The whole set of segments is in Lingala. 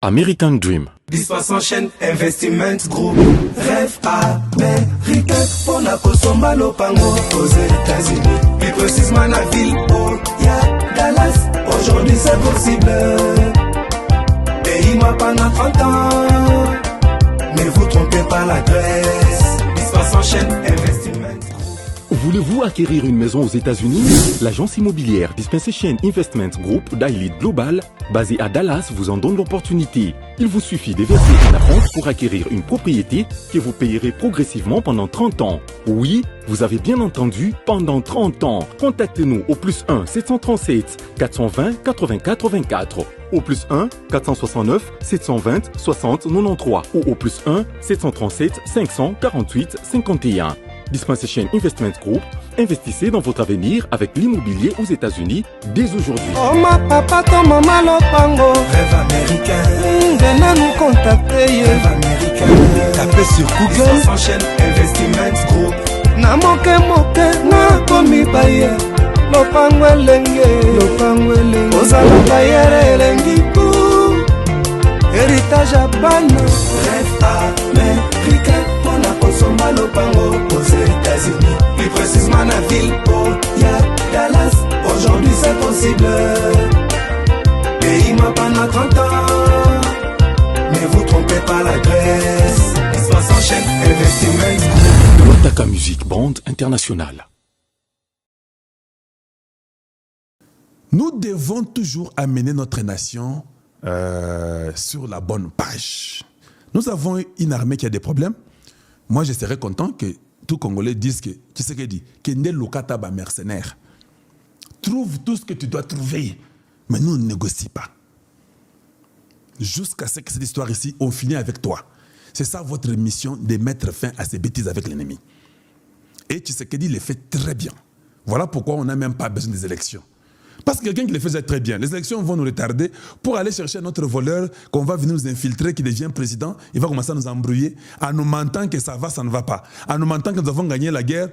American Dream. Dispace en chaîne, Investment Group. Rêve américain pour la Kosomba Lopango aux États-Unis. Plus précisément la ville où y a Dallas. Aujourd'hui c'est possible. Pays moi pendant 30 ans. Ne vous trompez pas l'adresse. Dispace en chaîne, Investment Group. Voulez-vous acquérir une maison aux États-Unis? L'agence immobilière Dispensation Investment Group d'Elite Global, basée à Dallas, vous en donne l'opportunité. Il vous suffit de verser un acompte pour acquérir une propriété que vous payerez progressivement pendant 30 ans. Oui, vous avez bien entendu, pendant 30 ans. Contactez-nous au +1 737 420 84 24, au +1 469 720 60 93 ou au +1 737 548 51. Dispensation Investment Group, investissez dans votre avenir avec l'immobilier aux États-Unis dès aujourd'hui. Oh ma papa, ton maman Lopango. Rêve américain. Venez nous contacter. Rêve américain. Tapez sur Google. Dispace en chaîne, Investment Group. Na moke na komi baye. Lopango elenge. Ozala bayere elengi pou. Héritage à bana. Rêve américain. Pour la Kosomba Lopango aux États-Unis. Plus précisément la ville où y a Dallas. Aujourd'hui c'est possible. Pays m'a pendant 30 ans. Ne vous trompez pas l'adresse. Dispace en chaîne, Investment. Lotaka Music Band International. Nous devons toujours amener notre nation sur la bonne page. Nous avons une armée qui a des problèmes. Moi, je serais content que tout Congolais dise que, tu sais ce qu'il dit, que Lokata ba mercenaire. Trouve tout ce que tu dois trouver, mais nous ne négocions pas. Jusqu'à ce que cette histoire ici, on finit avec toi. C'est ça votre mission, de mettre fin à ces bêtises avec l'ennemi. Et tu sais qu'il dit, il le fait très bien. Voilà pourquoi on n'a même pas besoin des élections. Parce que quelqu'un qui le faisait très bien, les élections vont nous retarder pour aller chercher notre voleur qu'on va venir nous infiltrer, qui devient président, il va commencer à nous embrouiller, en nous mentant que ça va, ça ne va pas, en nous mentant que nous avons gagné la guerre,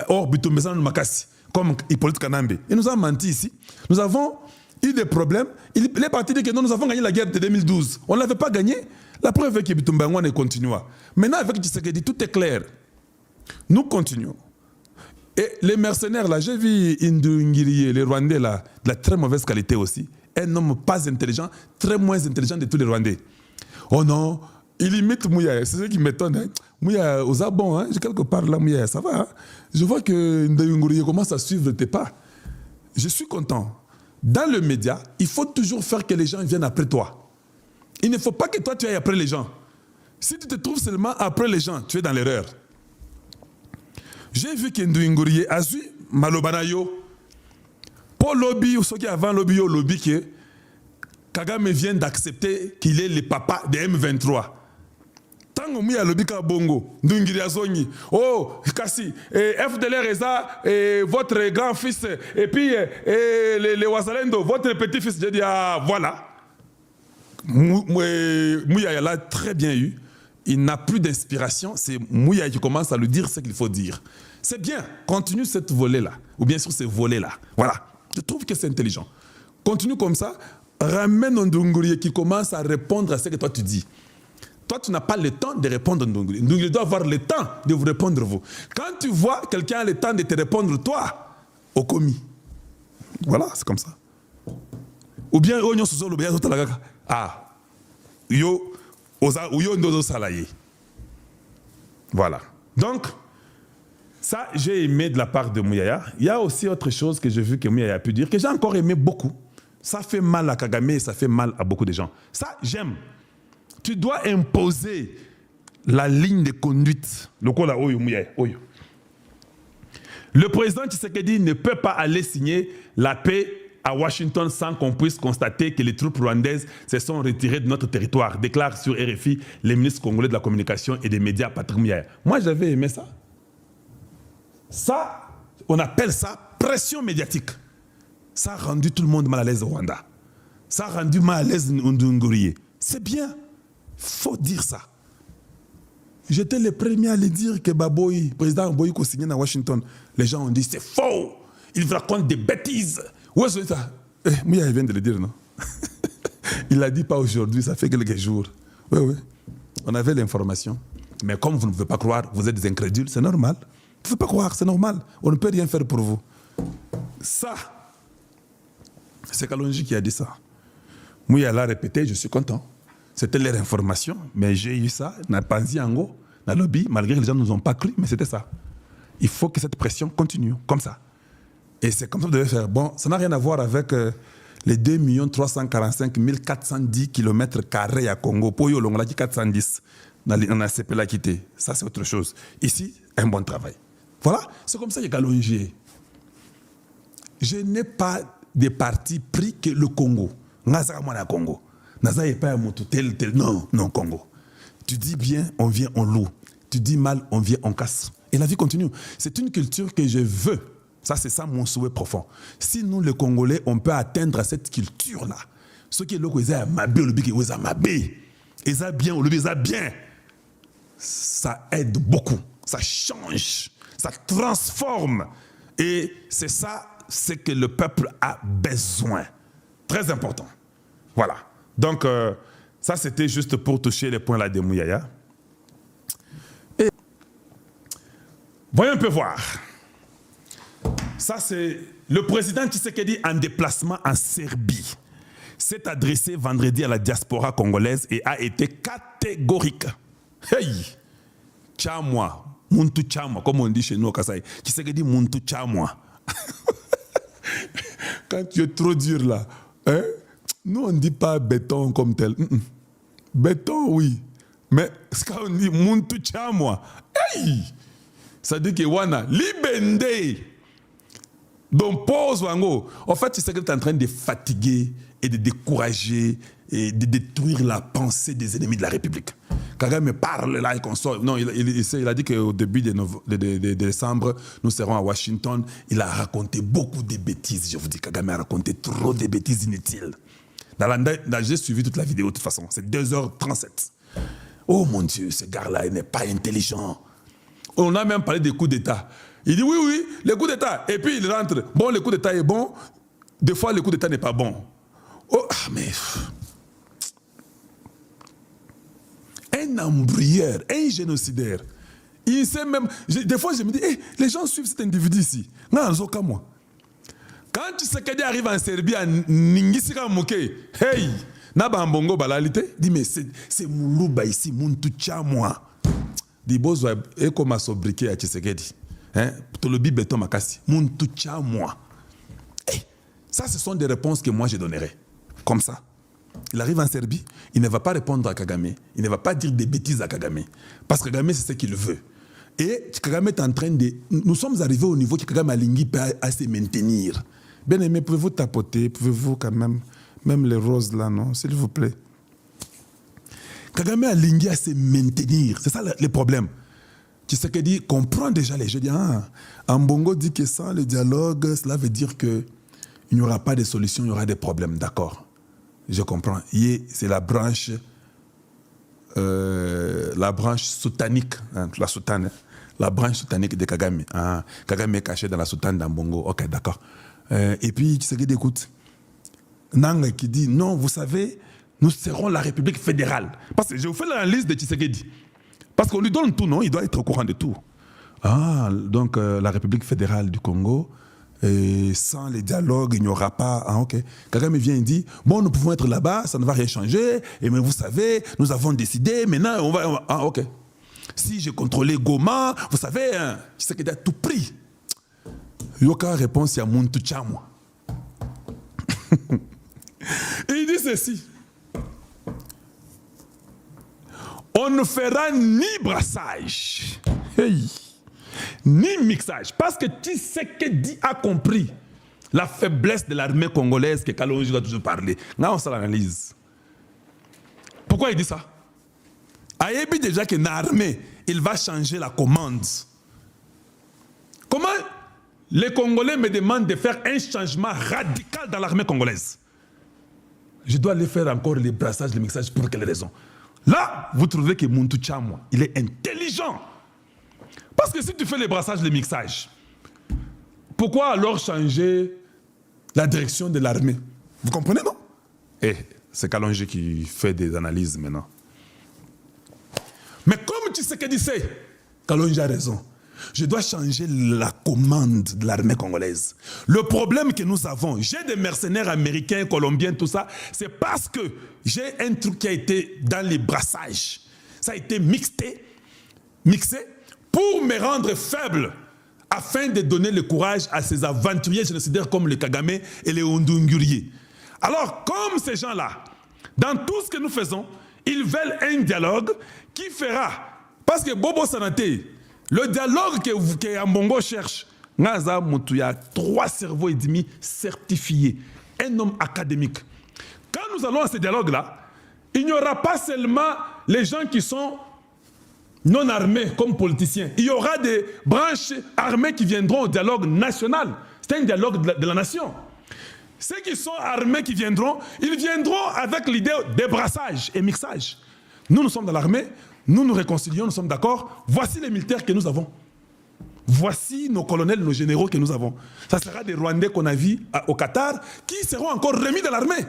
hors Bitumbesan Makassi, comme Hippolyte Kanambe. Il nous a menti ici. Nous avons eu des problèmes. Il est parti dire que non, nous avons gagné la guerre de 2012. On ne l'avait pas gagné. La preuve est que Bitumbesan continue. Maintenant, avec Tshisekedi, tout est clair. Nous continuons. Et les mercenaires, là, j'ai vu Indou Ngiriye, les Rwandais, là, de la très mauvaise qualité aussi. Un homme pas intelligent, très moins intelligent de tous les Rwandais. Oh non, il imite Mouya, c'est ce qui m'étonne. Hein. Mouya, aux abons, hein, j'ai quelque part là, Mouya, ça va. Hein. Je vois que Indou Ngiriye commence à suivre tes pas. Je suis content. Dans le média, il faut toujours faire que les gens viennent après toi. Il ne faut pas que toi tu ailles après les gens. Si tu te trouves seulement après les gens, tu es dans l'erreur. J'ai vu qu'Indou Ngiriye a su Malobanayo. Pour lobby, ou ceux qui avant lobby, au lobby, que Kagame vient d'accepter qu'il est le papa de M23. Tant que moi, lobby Kabongo, Indou Ngiriye Azoni, oh, Kassi, FDLR Eza, votre grand-fils, et puis les Wazalendo, votre petit-fils, j'ai dit, ah, voilà. Mouya l'a très bien eu. Il n'a plus d'inspiration, c'est Mouya qui commence à lui dire ce qu'il faut dire. C'est bien, continue cette volée-là, ou bien sûr ces volets-là. Voilà, je trouve que c'est intelligent. Continue comme ça, ramène Indou Ngiriye qui commence à répondre à ce que toi tu dis. Toi, tu n'as pas le temps de répondre à Indou Ngiriye. Indou Ngiriye doit avoir le temps de vous répondre, vous. Quand tu vois quelqu'un a le temps de te répondre, toi, au commis. Voilà, c'est comme ça. Ou bien, ah, yo. Voilà. Donc, ça, j'ai aimé de la part de Mouyaya. Il y a aussi autre chose que j'ai vu que Mouyaya a pu dire, que j'ai encore aimé beaucoup. Ça fait mal à Kagame et ça fait mal à beaucoup de gens. Ça, j'aime. Tu dois imposer la ligne de conduite. Le président Tshisekedi ne peut pas aller signer la paix à Washington sans qu'on puisse constater que les troupes rwandaises se sont retirées de notre territoire, déclare sur RFI le ministre congolais de la communication et des médias, Patrick Muyaya. Moi, j'avais aimé ça. Ça, on appelle ça pression médiatique. Ça a rendu tout le monde mal à l'aise au Rwanda. Ça a rendu mal à l'aise Indou Ngiriye. C'est bien. Il faut dire ça. J'étais le premier à le dire que Baboy, président Baboy, qu'on signait à Washington, les gens ont dit c'est faux. Il raconte des bêtises. Où est-ce que ça? Mouya vient de le dire, non? Il l'a dit pas aujourd'hui, ça fait quelques jours. Oui, oui. On avait l'information. Mais comme vous ne pouvez pas croire, vous êtes des incrédules, c'est normal. Vous ne pouvez pas croire, c'est normal. On ne peut rien faire pour vous. Ça, c'est Kalonji qui a dit ça. Mouya l'a répété, je suis content. C'était leur information, mais j'ai eu ça, n'a pas dit en gros, dans le lobby, malgré que les gens ne nous ont pas cru, mais c'était ça. Il faut que cette pression continue, comme ça. Et c'est comme ça que vous devez faire. Bon, ça n'a rien à voir avec les 2 345 410 km² à Congo. Pour eux, on a dit 410. On a CP la quitté. Ça, c'est autre chose. Ici, un bon travail. Voilà, c'est comme ça que Kalonji. Je n'ai pas de parti pris que le Congo. Naza mwana Congo. Naza est pas un tel. Non, non, Congo. Tu dis bien, on vient, on loue. Tu dis mal, on vient, on casse. Et la vie continue. C'est une culture que je veux. Ça, c'est ça mon souhait profond. Si nous, les Congolais, on peut atteindre cette culture-là, ce qui est là, ils ont mabé, ils ont mabé. Ils ont bien, ils ont bien. Ça aide beaucoup. Ça change. Ça transforme. Et c'est ça, c'est que le peuple a besoin. Très important. Voilà. Donc, ça, c'était juste pour toucher les points là de Mouyaya. Et voyons un peu voir. Ça, c'est le président Tshisekedi en déplacement en Serbie. S'est adressé vendredi à la diaspora congolaise et a été catégorique. Hey! Tchamwa. Muntu Tchamwa, comme on dit chez nous au Kasaï. Tshisekedi Muntu Tchamwa. Quand tu es trop dur là, hein? Nous, on ne dit pas béton comme tel. Béton, oui. Mais quand on dit Muntu Tchamwa, hey! Ça dit que Wana, Libende. Donc, pose Wango. En fait, tu sais que tu es en train de fatiguer et de décourager et de détruire la pensée des ennemis de la République. Kagame parle là et qu'on sort. Non, il a dit qu'au début de décembre, nous serons à Washington. Il a raconté beaucoup de bêtises. Je vous dis, Kagame a raconté trop de bêtises inutiles. J'ai suivi toute la vidéo de toute façon. C'est 2h37. Oh mon Dieu, ce gars-là, il n'est pas intelligent. On a même parlé des coups d'État. Il dit oui, oui, les coups d'État. Et puis il rentre. Bon, le coup d'État est bon. Des fois, le coup d'État n'est pas bon. Oh, mais... Un embrouilleur, un génocidaire. Il sait même... Des fois, je me dis, hey, les gens suivent cet individu ici. Non, moi. Quand Tshisekedi arrive en Serbie, à Ningisika Mouke, hey, Naba Mbongo Balalité, dit, mais c'est Moulouba ici, Muntoucha, moi. Dit, Bozo, et comme à sobriquer à Tshisekedi. Tolobi Beton Makassi, Muntoucha, moi. Hey, ça, ce sont des réponses que moi, je donnerais. Comme ça. Il arrive en Serbie, il ne va pas répondre à Kagame, il ne va pas dire des bêtises à Kagame. Parce que Kagame, c'est ce qu'il veut. Et Kagame est en train de... Nous sommes arrivés au niveau que Kagame a lingui peut à se maintenir. Bien aimé, pouvez-vous tapoter, pouvez-vous quand même les roses là, non, s'il vous plaît. Kagame a lingui à se maintenir, c'est ça le problème. Tshisekedi comprend déjà les jeux. Ambongo dit que sans le dialogue, cela veut dire qu'il n'y aura pas de solution, il y aura des problèmes, d'accord. Je comprends. C'est la branche soutanique, hein, la soutane, la branche soutanique de Kagame. Hein. Kagame est caché dans la soutane d'Ambongo. Ok, d'accord. Et puis, tu sais qu'il écoute. Nang qui dit, non, vous savez, nous serons la République fédérale. Parce que je vous fais l'analyse de Tshisekedi. Parce qu'on lui donne tout, non? Il doit être au courant de tout. Ah, donc la République fédérale du Congo... Et sans les dialogues, il n'y aura pas... Ah, ok. Kagame vient et dit, bon, nous pouvons être là-bas, ça ne va rien changer, et mais vous savez, nous avons décidé, maintenant, on va... Ah, ok. Si j'ai contrôlé Goma, vous savez, hein, je sais qu'il a tout pris. Yoka réponse, il y a Muntu Tchamwa. Et il dit ceci. On ne fera ni brassage. Hey. Ni mixage. Parce que Tshisekedi a compris la faiblesse de l'armée congolaise que Kalonji doit toujours parler. Là, on s'en analyse. Pourquoi il dit ça? Ayebi déjà que l'armée, il va changer la commande. Comment les Congolais me demandent de faire un changement radical dans l'armée congolaise? Je dois aller faire encore les brassages, les mixages, pour quelle raison? Là, vous trouvez que Muntu Tchamwa, il est intelligent. Parce que si tu fais les brassages, les mixages, pourquoi alors changer la direction de l'armée? Vous comprenez, non? Et C'est Kalonji qui fait des analyses maintenant. Mais comme tu sais que tu sais, Kalonji a raison. Je dois changer la commande de l'armée congolaise. Le problème que nous avons, j'ai des mercenaires américains, colombiens, tout ça, c'est parce que j'ai un truc qui a été dans les brassages. Ça a été mixé pour me rendre faible, afin de donner le courage à ces aventuriers génocidaires comme les Kagame et les Ondunguriers. Alors, comme ces gens-là, dans tout ce que nous faisons, ils veulent un dialogue qui fera, parce que Bobo Sanate, le dialogue que Ambongo cherche, il y a 3 cerveaux et demi certifiés, un homme académique. Quand nous allons à ce dialogue-là, il n'y aura pas seulement les gens qui sont non armés comme politiciens. Il y aura des branches armées qui viendront au dialogue national. C'est un dialogue de la nation. Ceux qui sont armés qui viendront, ils viendront avec l'idée des brassages et mixages. Nous sommes dans l'armée, nous nous réconcilions, nous sommes d'accord. Voici les militaires que nous avons. Voici nos colonels, nos généraux que nous avons. Ça sera des Rwandais qu'on a vus au Qatar qui seront encore remis dans l'armée.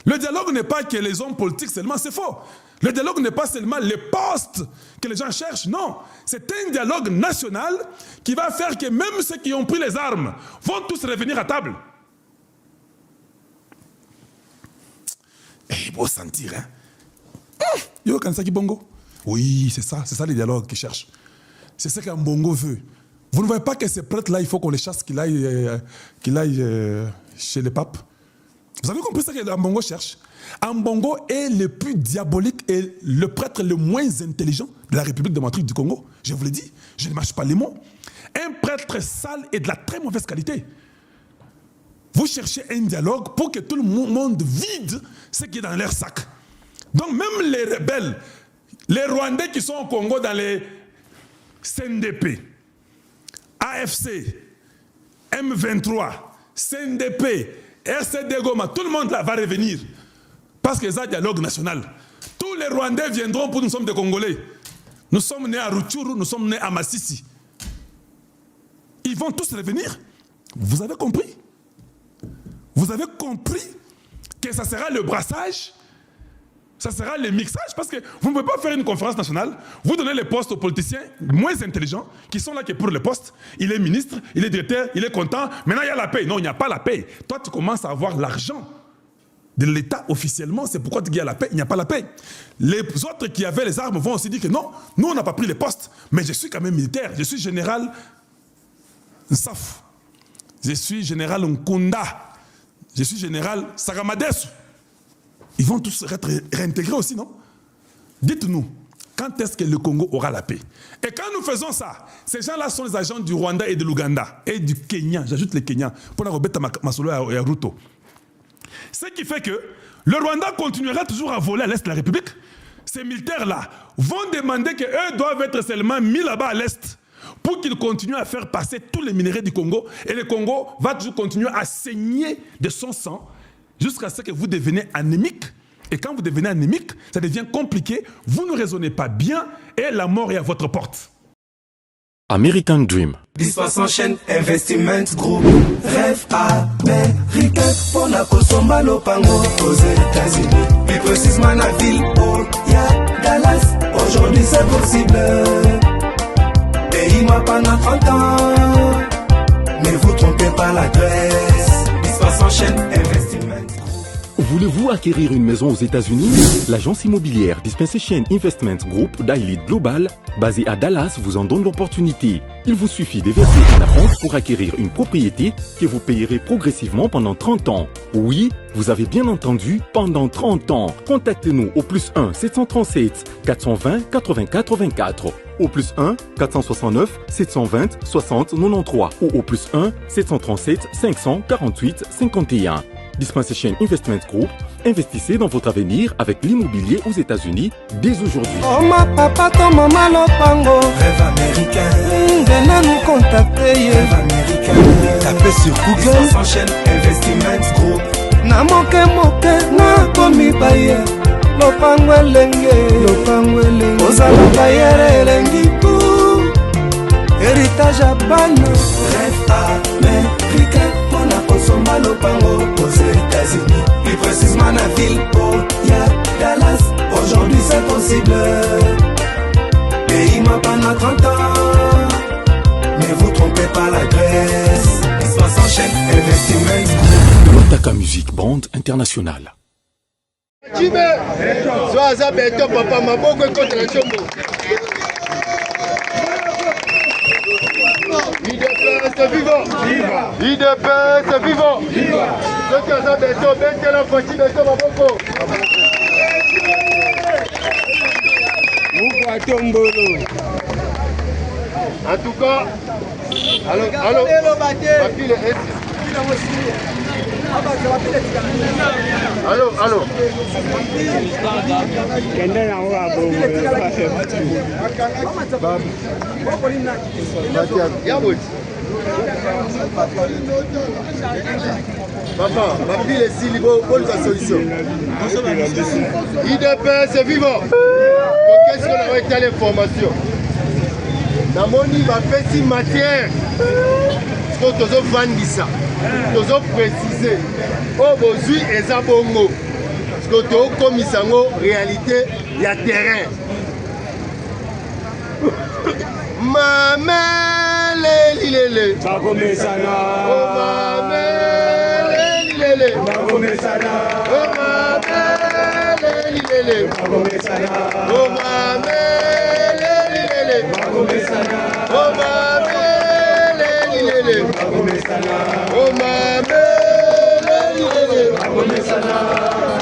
Le dialogue n'est pas que les hommes politiques seulement, c'est faux. Le dialogue n'est pas seulement les postes que les gens cherchent, non. C'est un dialogue national qui va faire que même ceux qui ont pris les armes vont tous revenir à table. Il faut sentir, hein. Yo, Kansaki Bongo. Oui, c'est ça le dialogue qu'ils cherchent. C'est ce qu'un Bongo veut. Vous ne voyez pas que ces prêtres-là, il faut qu'on les chasse, qu'il aille chez les papes. Vous avez compris ce que Ambongo cherche? Ambongo est le plus diabolique et le prêtre le moins intelligent de la République démocratique du Congo. Je vous l'ai dit, je ne mâche pas les mots. Un prêtre sale et de la très mauvaise qualité. Vous cherchez un dialogue pour que tout le monde vide ce qui est dans leur sac. Donc même les rebelles, les Rwandais qui sont au Congo dans les CNDP, AFC, M23, CNDP, RCD Goma, tout le monde là va revenir. Parce que c'est un dialogue national. Tous les Rwandais viendront pour nous sommes des Congolais. Nous sommes nés à Rutshuru, nous sommes nés à Massissi. Ils vont tous revenir. Vous avez compris? Vous avez compris que ça sera le brassage, ça sera le mixage, parce que vous ne pouvez pas faire une conférence nationale, vous donnez les postes aux politiciens moins intelligents, qui sont là que pour le poste. Il est ministre, il est directeur, il est content. Maintenant, il y a la paix. Non, il n'y a pas la paix. Toi, tu commences à avoir l'argent de l'État officiellement. C'est pourquoi il y a la paix. Il n'y a pas la paix. Les autres qui avaient les armes vont aussi dire que non, nous, on n'a pas pris les postes. Mais je suis quand même militaire. Je suis général Nsaf. Je suis général Nkunda. Je suis général Sagamadesu. Ils vont tous être réintégrés aussi, non? Dites-nous, quand est-ce que le Congo aura la paix? Et quand nous faisons ça, ces gens-là sont les agents du Rwanda et de l'Ouganda et du Kenya. J'ajoute les Kenyans pour la remettre Masolo et Ruto. Ce qui fait que le Rwanda continuera toujours à voler à l'est de la République. Ces militaires-là vont demander qu'eux doivent être seulement mis là-bas à l'est pour qu'ils continuent à faire passer tous les minerais du Congo. Et le Congo va toujours continuer à saigner de son sang jusqu'à ce que vous deveniez anémique. Et quand vous devenez anémique, ça devient compliqué. Vous ne raisonnez pas bien et la mort est à votre porte. American Dream. Dispassant chaîne Investiment Group. Rêve américain pour la Kosomba Lopango aux États-Unis. Plus précisément la ville où il y a Dallas. Aujourd'hui c'est possible. Pays moi pendant 30 ans. Ne vous trompez pas l'adresse. Dispassant chaîne Investiment. Voulez-vous acquérir une maison aux États-Unis? L'agence immobilière Dispensation Investment Group d'Ailid Global, basée à Dallas, vous en donne l'opportunité. Il vous suffit de verser un acompte pour acquérir une propriété que vous payerez progressivement pendant 30 ans. Oui, vous avez bien entendu, pendant 30 ans. Contactez-nous au +1 737 420 84 24, au +1 469 720 60 93 ou au +1 737 548 51. Dispensation Investment Group, investissez dans votre avenir avec l'immobilier aux États-Unis dès aujourd'hui. Oh ma papa, ton maman Lopango. Rêve américain. Venez nous contacter. Rêve américain. Tapez sur Google. Dispassant chaîne Investiment Group. Na moke na komi baye. Lopango elenge. Ozala bayere elengi pou. Héritage à bana. Rêve américain pour la Kosomba. bakosomba lopango aux États-Unis, plus précisément la ville ya Dallas. Aujourd'hui c'est possible. Pays m'a pendant 30 ans. Ne vous trompez pas la Grèce. Dispense chaîne Investment. Lotaka Music Brand International. Jimé, Zoaza Beto, papa, ma beaucoup contre la chombo. IDP, c'est vivant. IDP, c'est vivant. Zoaza Beto, Beto, la Fati, Beto, ma beaucoup. En tout cas, allô, papier, allô. Papa, ma fille est si libre, bonne solution. IDP, c'est vivant. Qu'est-ce qu'on a été à l'information? Dans mon livre, petit matière. Ce que tu as vendu ça. Tu as précisé. Oh, bozui et zabongo. Ce que tu as commis ça en réalité, il y a terrain. Mamele lilele. Bakome sana. Oh mamele lilele. Bakome sana. Oh mamele lilele. Bakome sana. Oh mamele lilele. Bakome sana. Oh mamele lilele. Bakome sana. Oh mamele lilele. Bakome sana.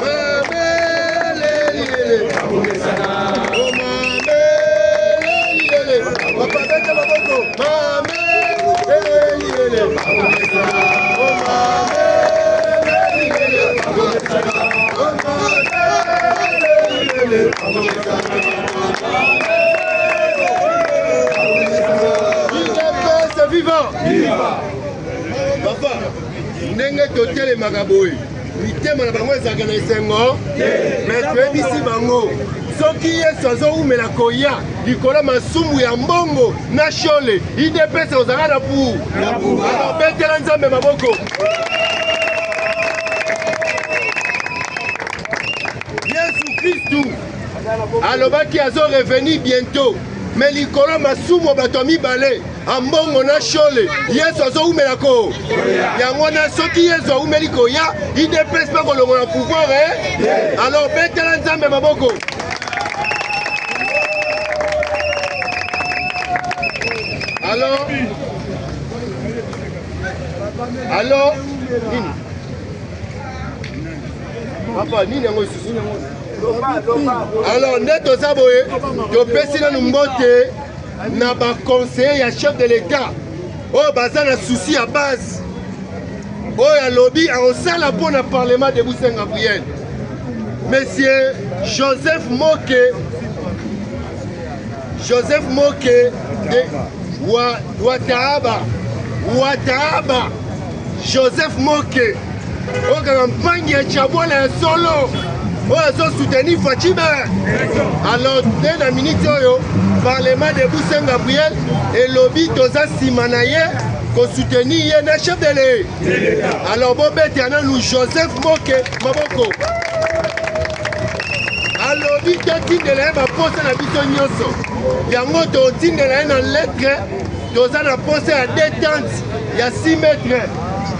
Mamele lilele. Bakome sana. Oh mamele lilele. Papa bete maboko. Mamele lilele. Bakome sana. Oh mamele lilele. Bakome sana. Oh mamele lilele. Bakome sana. IDP, vivant. Papa, ndenge totelemaka boye mitema na bango ezalaka na esengo me toyebisi bango soki yesu azowumela koya likolo masumu ya mbongo na shole IDPS ozalaka na pour alors betela nzambe maboko. Yesu Kristu alobaki azoreveni bientôt me likolo masumu bato mibale ambongo na shole yesu azowumela ko yango na soki yesu awumeli koya IDPS mpe kolongola pouvoir alors betela nzambe maboko. Alors nini papa nini yango isusu alors nde toza boye topesi nanu mbote na baconseiller ya chef de l'état oyo baza na souci ya base oyo alobi aosala mpo na parlement de Busenga Gabriel. Monsieur Joseph Moke de Wataaba Joseph Moke oyo campagne ya Chabwala ya solo oyo azosoutenir Fachime. Alors nde na minute oyo parlement de Busenga Gabriel elobi toza nsima na ye kosoutenir ye na chef de l'État. Alors bobete nanu Joseph Moke maboko alobi totindela ye baposa na biso nyonso yango totindela ye na lettre toza na posa ya détente ya 6 mètres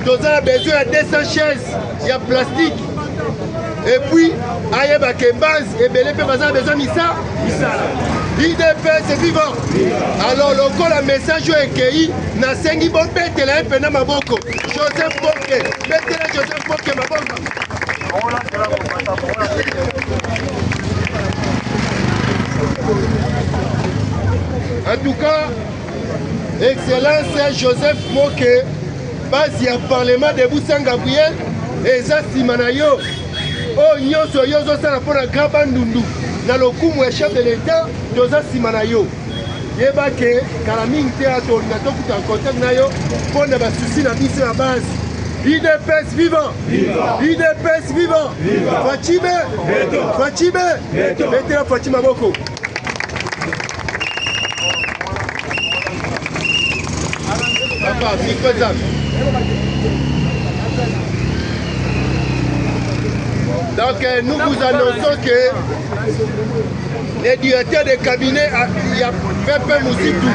toza na besoin ya 200 chaises ya plastique et puis ayebaka base ebele mpe baza na besoin misala IDPS vivant. Alors lokola message oyo ekei nasengi bobetela ye mpena maboko Joseph Moke betela Joseph Moke maboko. En tout cas, Excellence Joseph Moke, base ya parlement de Busenga Gabriel, eza nsima na yo oyo nyonso yo ozosala mpo na grand bandundu na lokumu ya chef de l'État toza nsima na yo. Yeba ke kala mingi te atolinga tokuta contact na yo mpo na basusi na biso ya base. IDPS vivant. IDPS vivant. Fachime betela Fachime maboko. Papa, micro Donc nous vous annonçons que le directeur de cabinet, il y a Pepe Moussitou,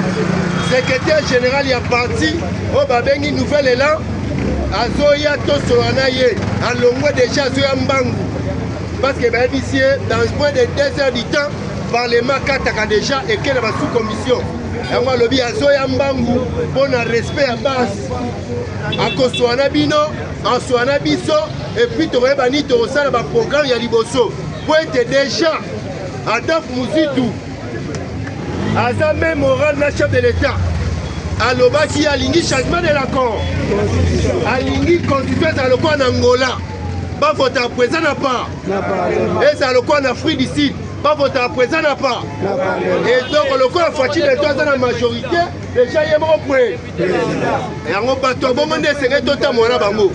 secrétaire général, il y a parti au Babengi Nouvel Élan, à Zoya Tosolanaye, à Longwe déjà Zoya Mbangu. Parce que ici, dans moins de 2 heures du temps, Parlement Kataka déjà et qu'il y a une sous-commission. Et moi, le bi à Zoya Mbangu, pour un respect à base. À Kosoana Bino, en Soana Biso, et puis tu aurais banni ton programme Yaliboso. Pour être déjà, Adolphe Mouzitou, à sa même moral, le chef de l'État, à l'Obaki, à l'Ingui, changement de l'accord, à l'Ingui, constitution à l'Oko en Angola, pas voter à présent n'a pas, et c'est à l'Oko en Afrique du Sud, pas voter à présent n'a pas, et donc l'Oko a fatigué les trois dans la majorité, les gens y aiment au point, et en bateau, bon, on est totalement là, bango.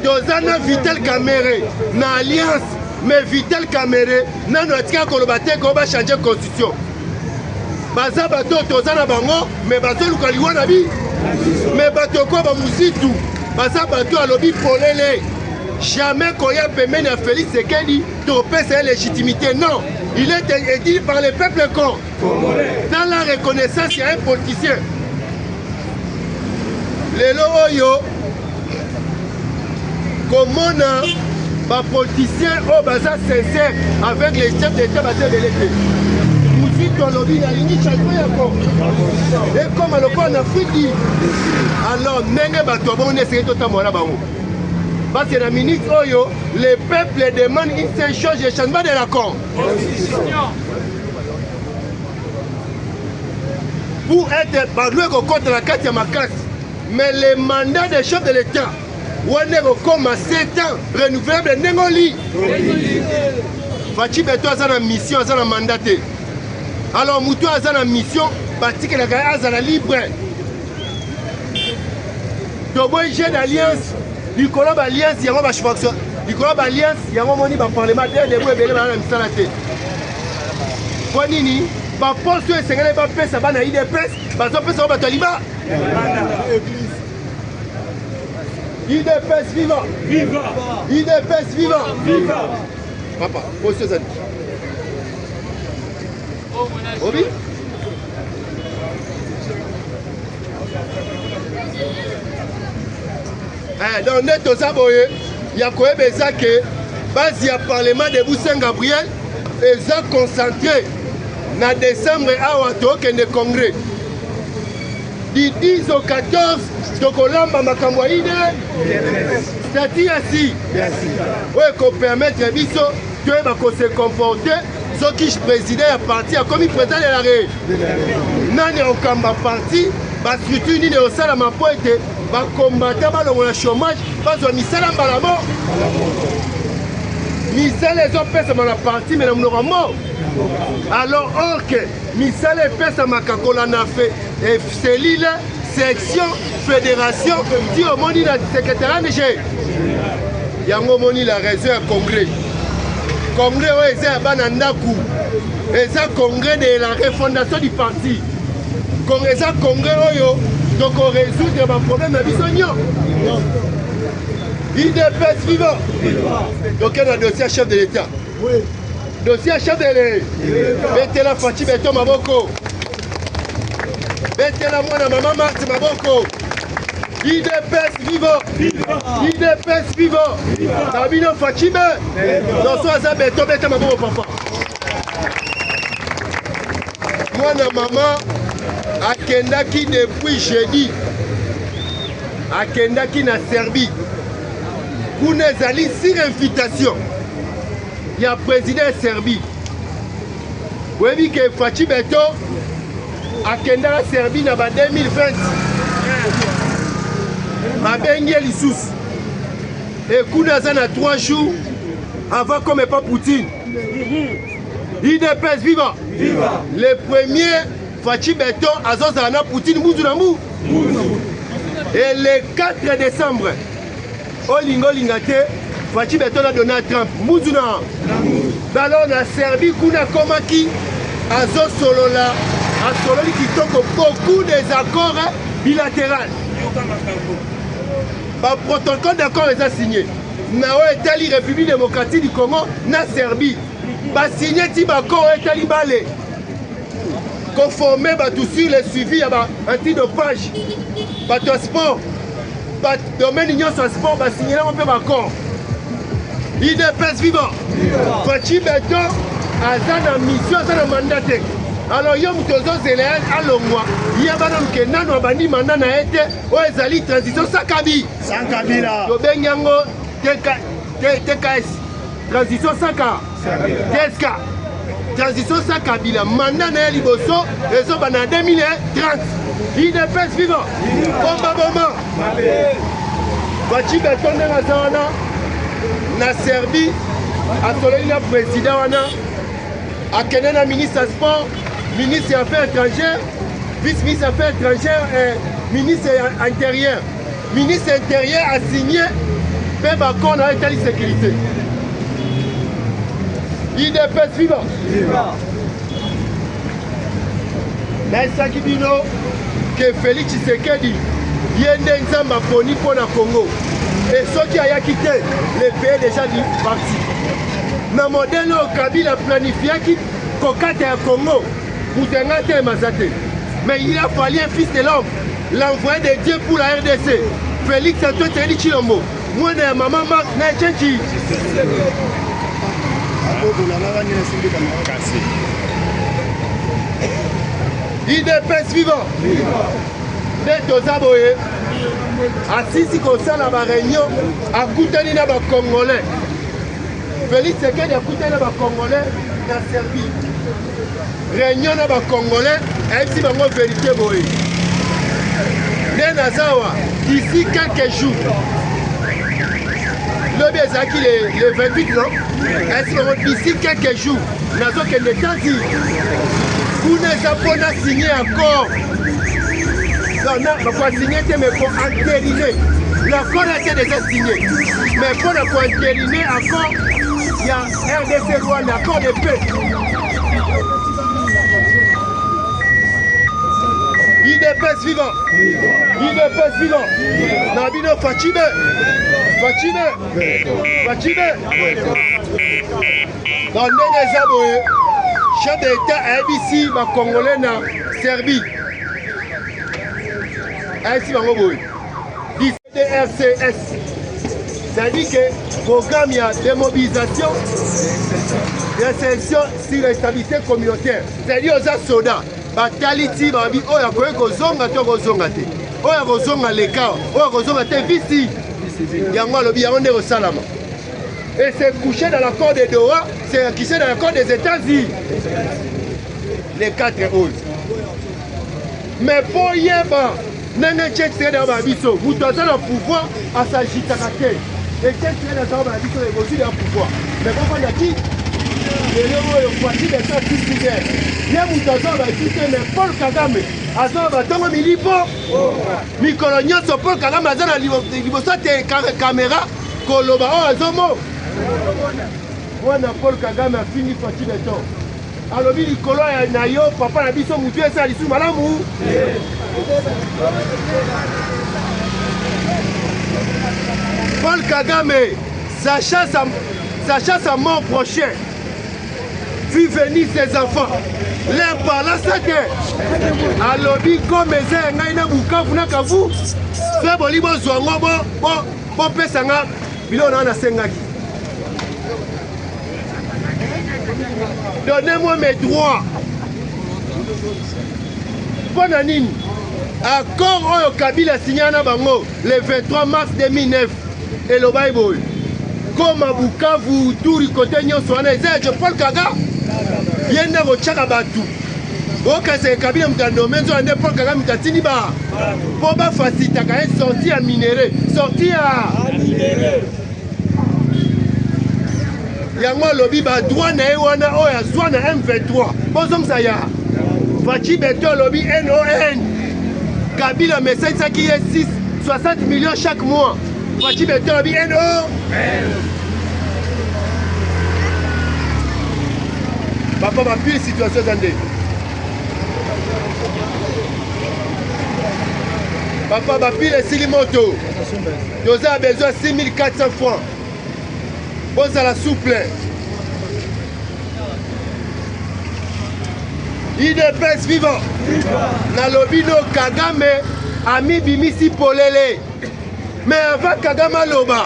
Tozana Vital Kamere, na alliance, mais Vital Kamere, na notika kolobate ko ba changer constitution. Baza bato tozana bango, mais bato lukaliwana bi. Mais bato ko ba Mouzitou, baza bato alobi polele. Jamais koya pemene à Félix Sekedi, topé sa légitimité. Non, il est dit par le peuple con. Dans la reconnaissance, il y a un politicien. Les Oyo. Comment les politiciens au bazar sincère avec les chefs d'État basés de l'été. Mouzitou a lobby na lingi changement encore. Et comme le point en Afrique dit, alors n'engagez pas toi, on essaie de t'amour bango. Parce que la ministre Oyo, le peuple demande une seule chose, le changement de l'accord. Pour être parlé contre la carte de ma carte, mais le mandat des chefs de l'État. On est comme à 7 ans, renouvelable, Nengoli. Fachi Beto a une mission, a un mandat. Alors, Moutou a une mission, Batik et la Gaïa a libre. Donc, j'ai une alliance, du Colombe Alliance, il y a un faction. Du Colombe Alliance, il y a un moni par parlement, il y a un moni par parlement. Bonini, par poste, c'est un peu de ça, il y a une IDPS, parce que ça va être libre. IDPS vivant! Viva! IDPS vivant! Viva! Papa, monsieur Zani. Obi? Donc, net aux aboyés, il y a quoi que base il y a parlement de Saint-Gabriel et ça concentré dans décembre à Ouato qui est le congrès. Du 10 au 14, donc on l'a makamwaïde, c'est-à-dire si, oui, qu'on permette à Bisso de se comporter, ce qui est président à parti, comme il président de la rue. Nani au Kamba parti, parce que tu n'es au Salama Pointe, va combattre le chômage, parce que Misala Balamo, Misala les autres personnes dans la partie, mais nous sommes morts. Alors, or que Misala les personnes n'a fait, et c'est l'île. Section, fédération, dit au monde la secrétaire de G. Il y a un moment la raison à congrès. Congrès, c'est un banandakou. Et ça, congrès de la refondation du parti. Congrès, donc on résout des problèmes à Bisogno. IDPS vivant. Donc il y a un dossier à chef de l'État. Dossier à chef de l'État. Mettez la Fatima et Thomas Boko. Betela mwana maman Marthe Maboko. IDPS vivant. IDPS vivant. Sabino Fachibe. Dans son hasard, Beto Beta Maboko papa. Mwana maman akendaki depuis jeudi. Akendaki na Serbie. Kuna ezali sur invitation. Il y a président Serbie. Vous avez vu que Fachi Beto Akenda la Serbie na ba 2020 babengi lisusu et kuna za na 3 jours avant comme pas Poutine. IDPS vivant. Le premier Fachi Beto azozala na Poutine muzu na mu. Et le 4 décembre olingo lingate Fachi Beto a donné à Trump muzu na. Alors na Serbie kuna komaki azo solola Asololi qui toque beaucoup des accords bilatéraux. Le protocole d'accord les a signé. na oyo etali République démocratique du Congo na Serbie basigné ti bakoro etali bale conformer bato sur le suivi ya antidopage bato ya sport domaine nyonso ya sport basigné nango mpe bakoro IDPS vivant Fachi Beto aza na mission aza na mandat te alors yo moto ozozela alongwa ye bana luke nano abandi manda na ye te oyo ezali transition sans Kabila tobengi yango TKS transition sans TSK transition sans Kabila manda na ye liboso ezobana 2030 IDPS vivant bomba Fachi Beto ndenge aza wana na Serbie asoleli na président wana akende na ministre ya sport ministre ya affaires étrangères vice-ministre ya affaires étrangères et ministre intérieur ministre intérieur a signé mpe bakor na etali sécurité IDPS vivant naesaki bino ke Félix Tshisekedi ye nde nzambe aponi mpo na Congo et soki ayaki te le pays déjà du parti na modèle oyo Kabila planifiaki kokata ya Congo mutenga te emaza te mais il a fallu un fils de l'homme l'envoyé de Dieu pour la RDC Félix Antoine Tshisekedi Tshilombo mwana ya mama Mark na Etchenji IDPS vivant nde toza boye asisi kosala baréunion akutani na bacongolais Félix Tshisekedi akutani na bacongolais na Serbie réunion na bacongolais ayebisi bango vérité boye nde nazawa d'ici quelques jours lobi ezalaki le 28 non ayebisi bango d'ici quelques jours nazokende tanzi kuna eza mpona signe accord pour signer, mais pour entériner. L'accord a été déjà signé. Mais pour entériner encore, il y a RDC Rwanda, l'accord de paix. IDPS vivant. IDPS vivant. Nabino Fachibe. Dans le Zaboé, chef d'État ABC, ma Congolais na Serbie. Ainsi, DRCS, c'est-à-dire que programme de démobilisation et insertion sur la stabilité communautaire, c'est-à-dire aux soldats, bataliti babi oya koye kozonga to kozonga te, oya kozonga leka, oya kozonga te visi, yango alobi yango nde kosalama. Et c'est couché dans l'accord de Doha, c'est couché dans l'accord des États-Unis, les 4 11. Mais pour Yéba, nenge Tshisekedi na babiso mutu aza na pouvoir asagitaka te et Tshisekedi aza na babiso ekozwi ya pouvoir mais kokona ki lelo oyo Fachi Beto asisider ye mutu aza na babiso te mais Paul Kagame aza na batongo milipo mikolo nyonso Paul Kagame aza na liboso te kamera koloba oyo azomo mwana Paul Kagame afini Fachi Beto alobi likolo na yo papa na biso mutu esala lisusu malamu Paul Kagame, sachant sa mort prochaine, fit venir ses enfants, leur parlant sa terre. Alobi comme eza ngai na Bukavu na Kavu, fait boli bo zwango bo pesanga bilo na sengaki. Donnez-moi mes droits. Bona nini? Accord oyo Kabila signé na bango le 23 mars 2009 et le Bible comme à Bukavu turi côté nyonso wana eza Paul Kagame yenda kochaka batu okase Kabila mutando menzo ande Paul Kagame mutatini ba po ba facilitaka un sortie à minerai sortie à minerai yango lobi ba droit na ye wana oyo azwa na M23 bozongisa ya Fachi Beto lobi NON Kabila message ça qui est 60 millions chaque mois. Fachi Beto lobi NO. Papa m'a plus de situation zandé. Papa m'a plus de silimoto. Nous avons besoin de 6400 francs. bozala souple. IDPS vivant. Nalobino Kagame ami bimisi polele. Mais avant Kagame loba,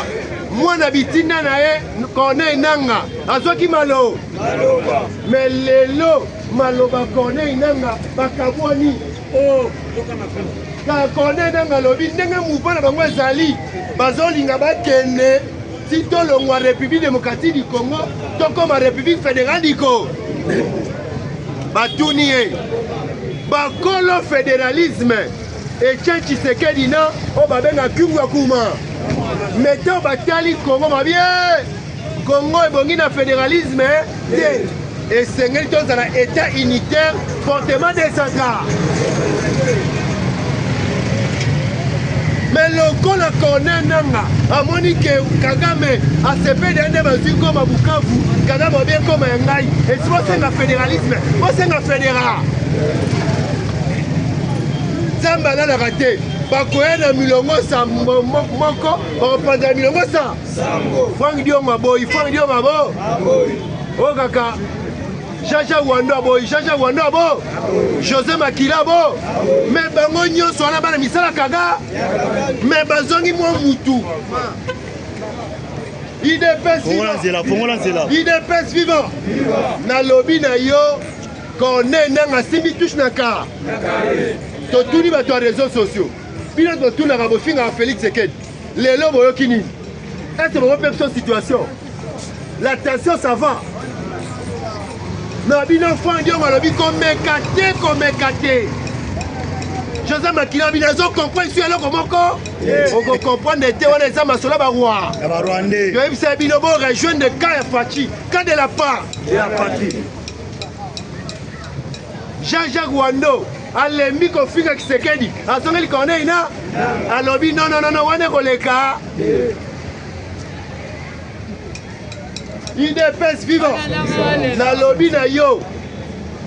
moi nabitina nae kone nanga. Azoki malo. Mais lelo maloba kone nanga bakabwani. Oh. Ka kone nanga lobi ndenge mouvement bango ezali. Bazolinga bakene si tolongwa République démocratique du Congo, tokoma République fédérale du Congo. Batounie, bakolo fédéralisme et Tshisekedi na o babenga Kungwa Kuma. Mettons batali Congo ma bien. Congo ebongi na fédéralisme et sengeli tozala état unitaire fortement décentralisé. Mais le col a connaît nanga a Monique Kagame a CP de bazui comme à Bukavu Kagame a bien comme un ngai et si c'est un fédéralisme c'est un fédéral Zamba la raté bakoya na milongo sa moko reprendre milongo sa Frank Dio Maboy o kaka Jaja Wando boy, Jaja Wando bo, José Makila bo, mais bango nyonso wana bana misala kaga, mais bazongi mwa mutu. IDPS vivant. IDPS vivant. Na lobby na yo, kone nanga simbi touche na ka. Totuni bato ya réseaux sociaux. Bino totuna rabo finga Félix Seked. Lelo boyo kini. Est-ce que vous avez une situation? La tension ça va. Mais bien enfant, Dieu m'a dit qu'on m'écate. José Makila, bien sûr, comprend ici alors comment on comprend des théories des hommes sur la barroie. Je vais vous dire, rejoindre de Kaya Fachi, quand de la part. Jean-Jacques Wando, à l'ennemi qu'on fait avec Sekedi, à son qu'il connaît, à l'objet, non, on est collègues. IDPS vivant. Na lobby na yo.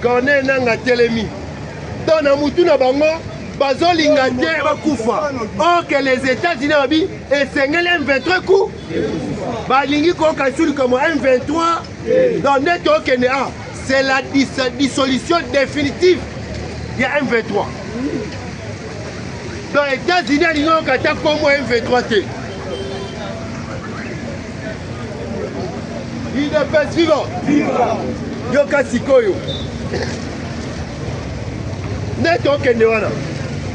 Kone nanga telemi. Dans na mutu na bango. Bazolinga te bakufa. Or que les États-Unis abi esengeli M23 coup. Balingi ko kasuli comme M23. Dans net okene a. C'est la dissolution définitive. Il y a M23. Dans les États-Unis ils ont kata comme M23 te. IDPS vivant. Yoka Sikoyo. Neto kende wana.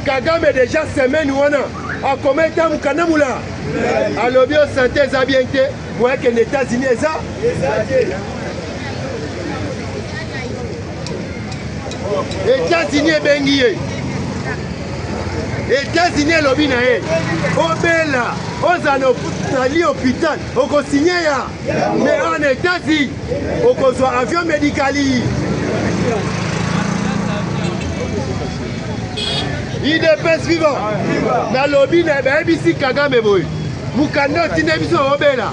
Kagame déjà semaine wana. A combien de temps Mukanamula? A l'obio santé za bien te. Moi que les États-Unis ça. États-Unis bengiye. États-Unis lobby na e. Obela, ozano ali hôpital, oko signé ya. Mais en États-Unis, oko so avion médicali. IDPS vivant. Na lobby na ba bisi Kagame boy. Mukando tine biso obela.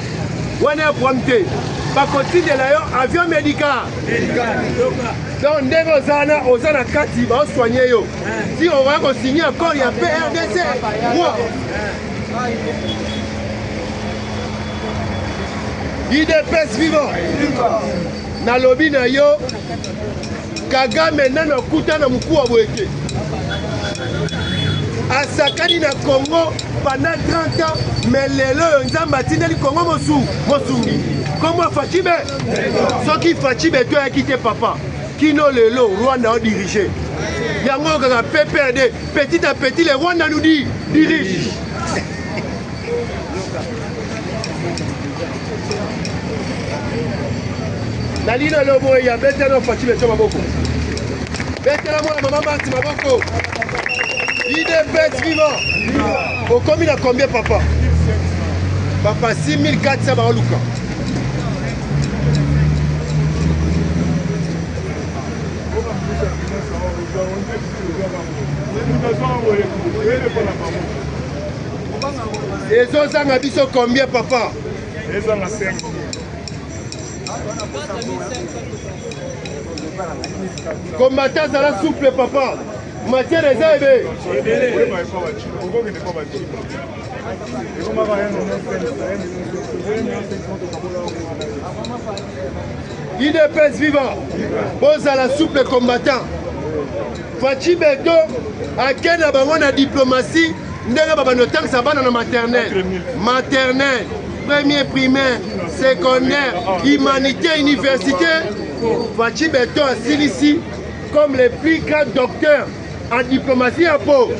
Wana prompté. Ba continue la yo avion médical. Donc ndego zana ozana kati ba soigner yo. Si on va signer encore il y a PRDC. IDPS vivant. Na lobby na yo Kagame nano kuta na mkuu wa boyeke. Asakani na Congo pendant 30 ans mais lelo nzamba tineli Congo mosungi. Comment Fachibe? Ce qui Fachibe toi a quitté papa. Kino lelo Rwanda a dirigé. Yango kaka PPRD petit à petit les Rwanda nous dit dirige. Nalina lobo ya betelo Fachibe to maboko. Betela moi maman basi maboko. IDPS vivant. Au combien à combien papa? Papa 6400 baoluka. Et ça a biso combien papa? Combattant dans la souple papa. Matière réservée. IDPS vivant, pose à la souple combattant. Fachi Beto, à quel abandon la diplomatie, n'a pas noté ça va dans la maternelle. Maternelle, premier primaire, secondaire, humanité, université. Fachi Beto a ici comme les plus grands docteurs en diplomatie à Pau.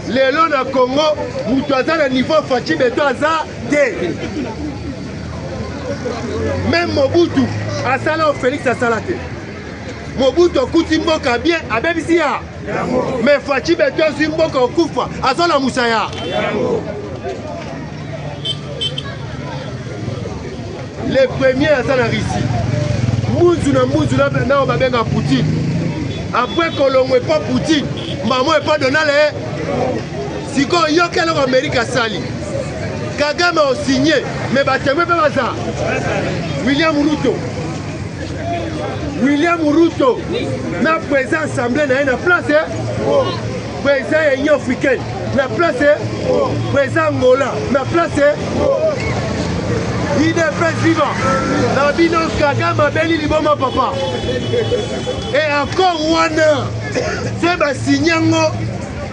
Les lots de Congo, vous avez un niveau Fachi Beto à ça. Même Mobutu, à Salon Félix à Salate. Mobutu Kuti Mboka bien, à Bebisia. Mais Fachi Beto Mboka Kufa, à Zola Moussaya. Les premiers à Zanarisi. Mouzuna, maintenant on va bien à Poutine. Après qu'on ne pas Poutine, maman n'est pas donné les. Si on y a quel Amérique à Sali. Kagame a signé, mais Batemwe pas ça. William Ruto, na président assemblée na une place, président Union africaine, na place, président Angola, na place. IDPS vivant, na bino Kagame a beli liboma papa. Et encore one, c'est ba signé ngo.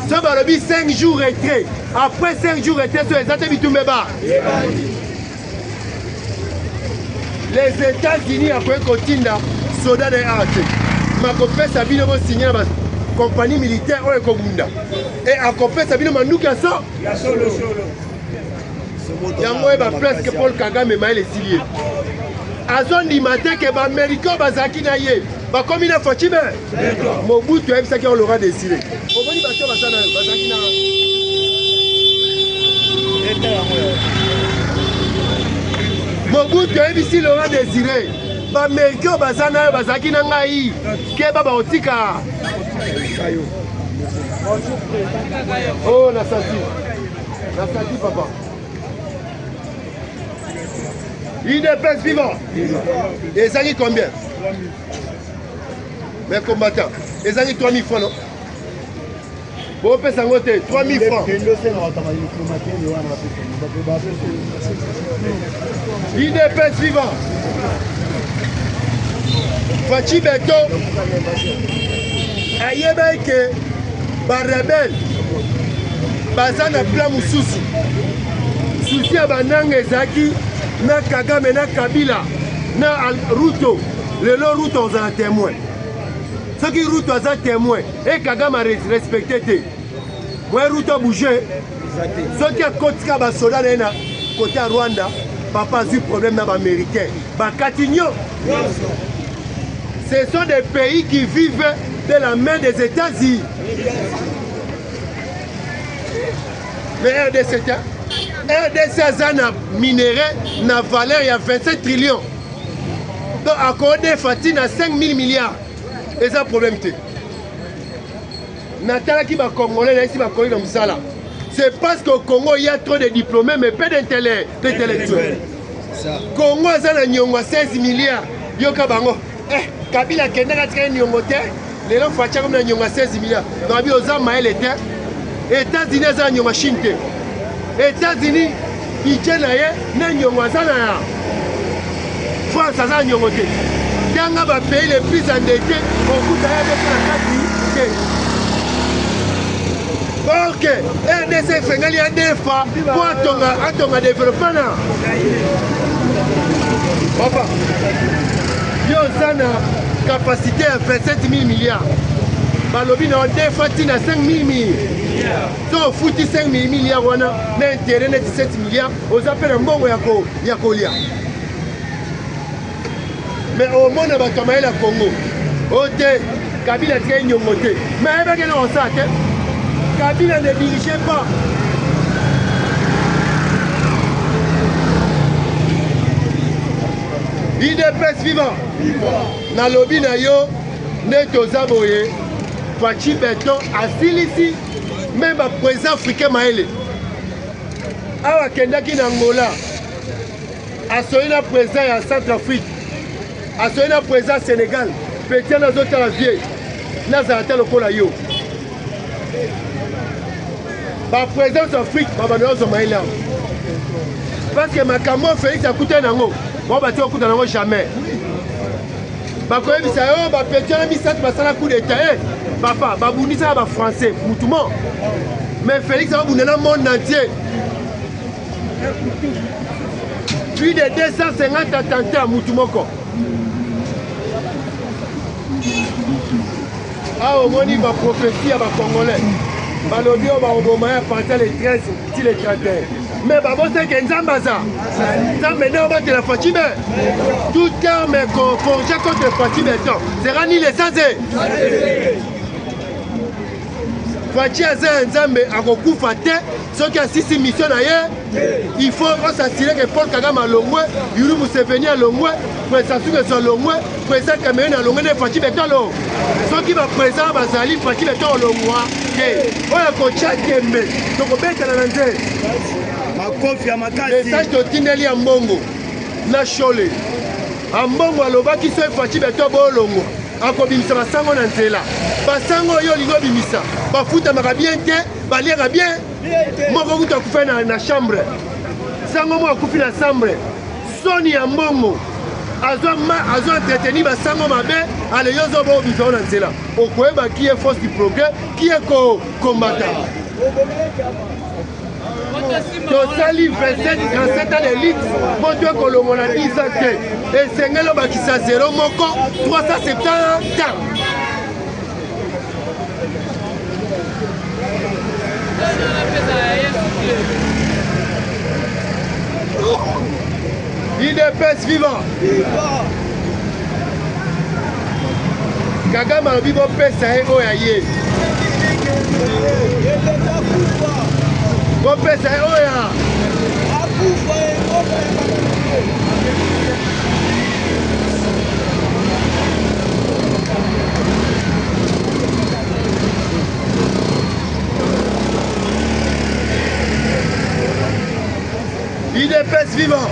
Ça va le 5 jours retrait. Après 5 jours retrait sur les Atébitumeba. Les États-Unis après Kotinda, soldats de Arte. Ma copine Sabine va signer la compagnie militaire au Ekobunda. Et à copine Sabine Manouka ça. Il y a moins de place que Paul Kagame m'a les siliers. À zone du matin que les Américains bazaki naïe. Bah comme il a fait Mobutu aime ça qu'on l'aura décidé. Mobutu aime ici l'aura désiré. Bah Américains bazana bazaki nangaï. Keba ba otika. Oh la senti papa. IDPS vivant. Et ça dit combien? Mais combattants. Et ça dit 3 000 francs, non? Bon, on peut s'en voter 3 000 francs. IDPS vivant. Fachi Beto. Ayebeke. Barrebel. Bazana Bla Moussousou. Souci à Banang et Zaki. Na Kagame, na Kabila, na Ruto, le long Ruto ont un témoin. Ceux qui Ruto ont un témoin, et Kagame a respecté. Moi, Ruto a bougé. Ceux qui ont Kotika Basoda, côté à Rwanda, papa a eu problème dans l'Américain. Bakatigno. Ce sont des pays qui vivent de la main des États-Unis. Mais RDC, RDC a minéré, na valeur il y a 27 trillions. Donc accordé Fatine à 5 000 milliards. Et ça problème. Natala qui va congolais ici va Congolais comme ça là. C'est parce qu'au Congo il y a trop de diplômés mais pas d'intellectuels. Congo a 16 milliards. Yoka bango. Kabila Kenda a nyongo te. Les gens font comme nyongo 16 milliards. Donc abi oza maël était. États-Unis a nyongo Chine. États-Unis, ils tiennent na nyongo sana ya. France a nyongo te. Dans les pays les plus endettés, on coûte à ok, RDC Fengali a des fois pour attendre développement. Papa, il y a une capacité à 27 000 milliards. Balobi na deux fois tina 5 000 milliards. So fouti 5 000 milliards wana na intérêt na 17 milliards. Aux appels mbongo ya kolia. Mais au monde va tomber la Congo. Ote Kabila tient nyongote. Mais avec les on ça Kabila ne dirigeait pas. IDPS vivant. Na lobby na yo neto zaboye. Fachi Beto asili ici. Même le président africain Maëlé. Awa Kendaki Angola. Asoyena président à Centrafrique. Asoyena président Sénégal. Petit dans autres la vieille. Nazarata le Kolayo. la présence Afrique, parce que ma camo Félix a coûté nango, moi bâti au coup nango jamais. Bakoye bisayo ba pétiole misat basala coup d'état papa ba bundisa ba français mutumo. Mais Félix a bundana monde entier. Plus de 250 attentats à Moutoumoko. Ah, au moins, il va prophétie à ma Congolais. Balobi, on va obomaya à partir les 13, les 31. Mais Babo, c'est que Nzambaza. Ça, maintenant, on va te la fatime. Tout terme forgé contre Fatime, c'est Rani les Sazé. Fachi Aza Nzambe a beaucoup faté. Ceux qui assistent à mission ailleurs, il faut s'assurer que Paul Kagame a Longwe, Yuru Museveni a Longwe, Président Souké soit Longwe, Président Cameroun a Longwe, Fachi Betolo. Ceux qui va présent à Bazali, Fachi Betolo Longwa, on a coaché Kembe, donc on bête à la langue. Les sages de Tineli à Mbongo, Nachole, à Mbongo à Loba qui soit Fachi Betolo Longwa. Akobimisa basango na nzela basango yo lingo bimisa bafuta makabien te baliaka bien moko kuta kufa na chambre sango mo akufi na chambre soni ya mbongo azo entreteni basango mabe ale yozo bo bimisa na nzela okoyeba qui est force du progrès qui est combattant. Tosali 27 ans d'élite, pour toi que l'on a 10 ans, et c'est un qui s'est 0 moko, 370 ans. IDPS vivant. Kagame a vivo pesa et oyaye. Pesa oya. IDPS vivant.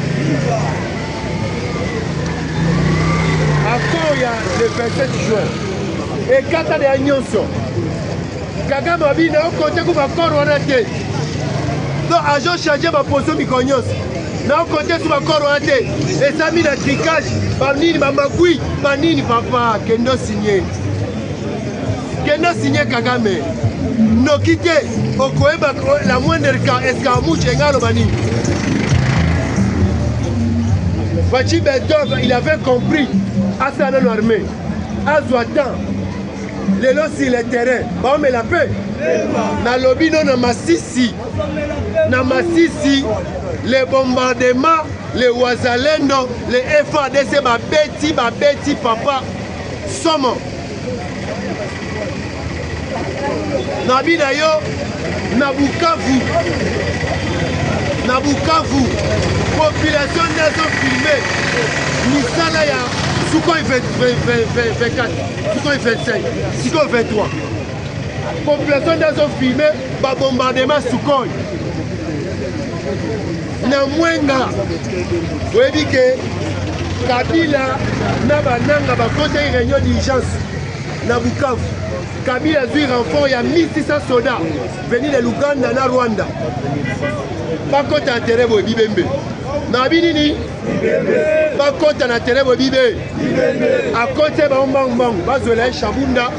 Encore il y a le 27 juin. Et 4 ans de Agnonso. Kagame a dit que côté qu'on va encore rater. Donc, agent chargé ma position Mikonyos. N'a côté sur ma corps raté. Et ça mis le tricage. Banini, Mamagui, Banini, papa, Kendo signé. Kendo signé Kagame. No quitté. Okoeba, la moindre cas, escarmouche, égale au Banini. Fachi Bedov, il avait compris. À sa armée. À Zouatan. Les lots sur le terrain. Bah, on met la paix. Na lobby non na Masisi. Na Masisi, les bombardements, les Wazalendo, les FADC, babeti, papa, somme. Na Bidayo, na Bukavu, population nazo filmée, Misala ya Sukhoi 24, Sukhoi 25, Sukhoi 23. Population nazo filmée, ba bombardement Sukhoi. Na Mwenga, webi ke Kabila na bananga ba côté réunion d'urgence na Bukavu. Kabila zui renfort ya 1600 soldats venus de l'Ouganda na Rwanda. Pas côté intérêt bo bibembe. Na binini pas côté intérêt bo bibe. À côté ba mbang ba zola Shabunda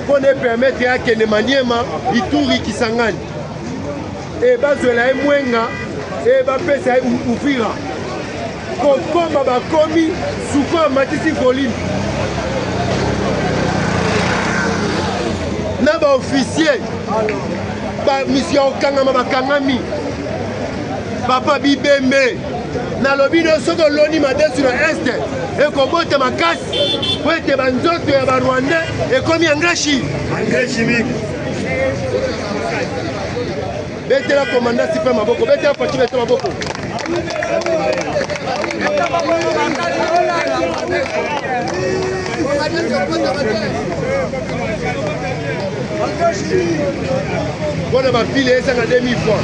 pour ne permettre à que ne maniema Ituri Kisangani. Et ba zola Mwenga et ba pesa Uvira. Kokoma ba komi Sukhoi Matisi Colline. Na ba officier ba mission kangama ba kangami papa bibembe na lobi no soko loni madesu na est e ko bote makasi po ete banzoto ya ba Rwanda e komi angashi chimique betela commandant sipe maboko betela pati betela maboko Bon, ma fille est à 2000 fois.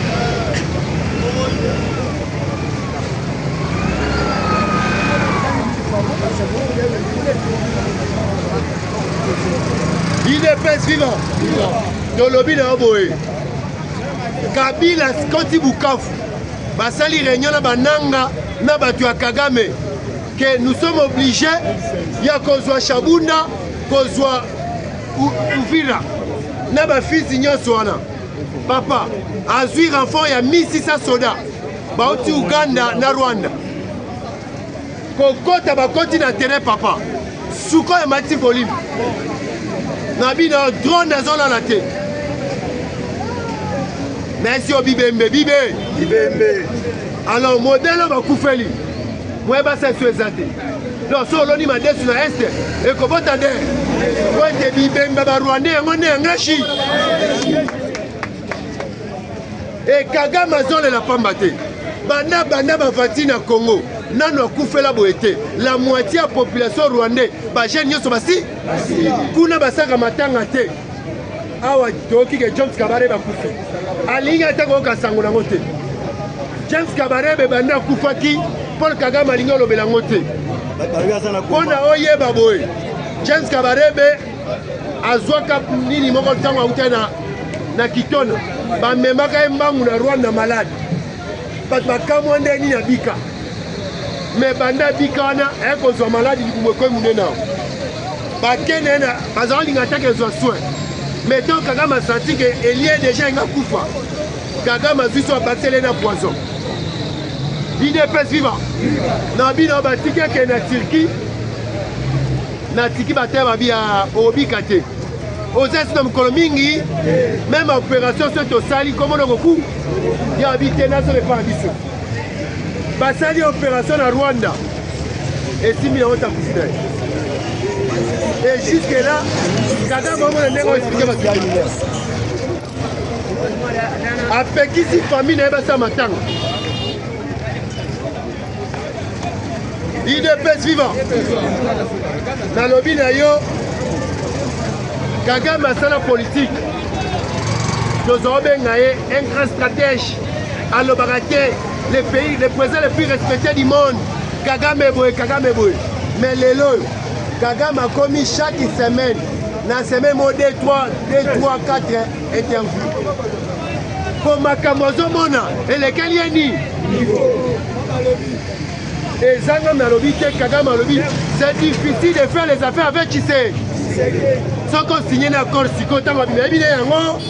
Il est pèse vivant. Dans le lobby d'un boy. Kabila koti Bukavu basali réunion na bananga na batu ya Kagame que nous sommes obligés ya kozwa Shabunda kozwa Uvira na ba fils nyonso wana papa azwi renfort ya 1600 soda bauti Uganda na Rwanda kokota bakoti na terrain papa suko ya mati volume na bino drone azolala te merci au bibembe bibembe alors modèle bakufeli moi basa suezate non solo ni madesu na este e kobota de kwete bibembe ba Rwanda yango ne ngashi e Kagame azole la pamba te banda bafati na Congo nano akufela boete la moitié ya population rwandais ba jeune nyonso basi kuna basaka matanga te awa toki ke James Kabarebe akufi alinga ta ko kasango nango te James Kabarebe banda kufaki Paul Kagame alinga lobela ngo te pona oyeba boye James Kabarebe azwaka nini moko ntango auta na Kitona bamemaka ye mbangu na Rwanda malade bato bakamwa nde nini na bika me banda bika wana ekozwa maladi libumu ekoyi munde nao bakende na bazalinga atake ezwa soin mais donc Kagame asanti ke elie déjà enga kufa Kagame azwi so abatele na poison IDPS viva na bino batiki ake na Turquie na tiki bate babi ya obika te ozesi na mokolo mingi même opération so tosali komona koku ya bite nazo lepana biso basali opération na Rwanda esimi yango takusi na ye et jusque là Kagame omona ndenge oexplike bato apekisi famille na ye basala matanga IDPS vivant nalobi na yo Kagame asala politique tozobenga ye un grand stratège alobaka te le pays, le président le plus respecté du monde Kagame boye mais lelo Kagame a commis chaque semaine na semaine mo 2, 3, 4 interviews pour makambo ozomona elekeli ye ni ezanga nalobi te Kagame alobi c'est difficile de faire les affaires avec Tshisekedi soko signé na accord siko ntango abima ebine yango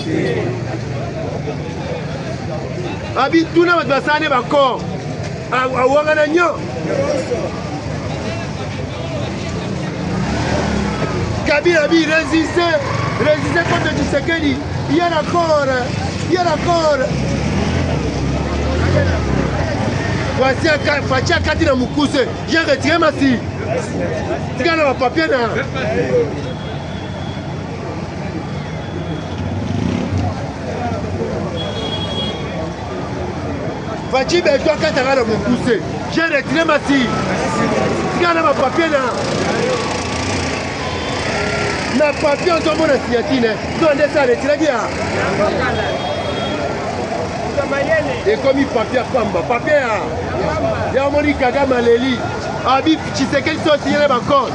abi tuna bato basala ne baccord awangana nyo Kabila bi résister contre Tshisekedi il y a l'accord Fachi akati na mukuse j'ai retiré ma si tika na papier na Fachi beto akati na mukuse j'ai retiré ma si tika na papier na papier ozomona signature donc nde ça retiré bien ekomi papier pamba papier ya omoni Kagame aleli abi Tshisekedi so signele baccord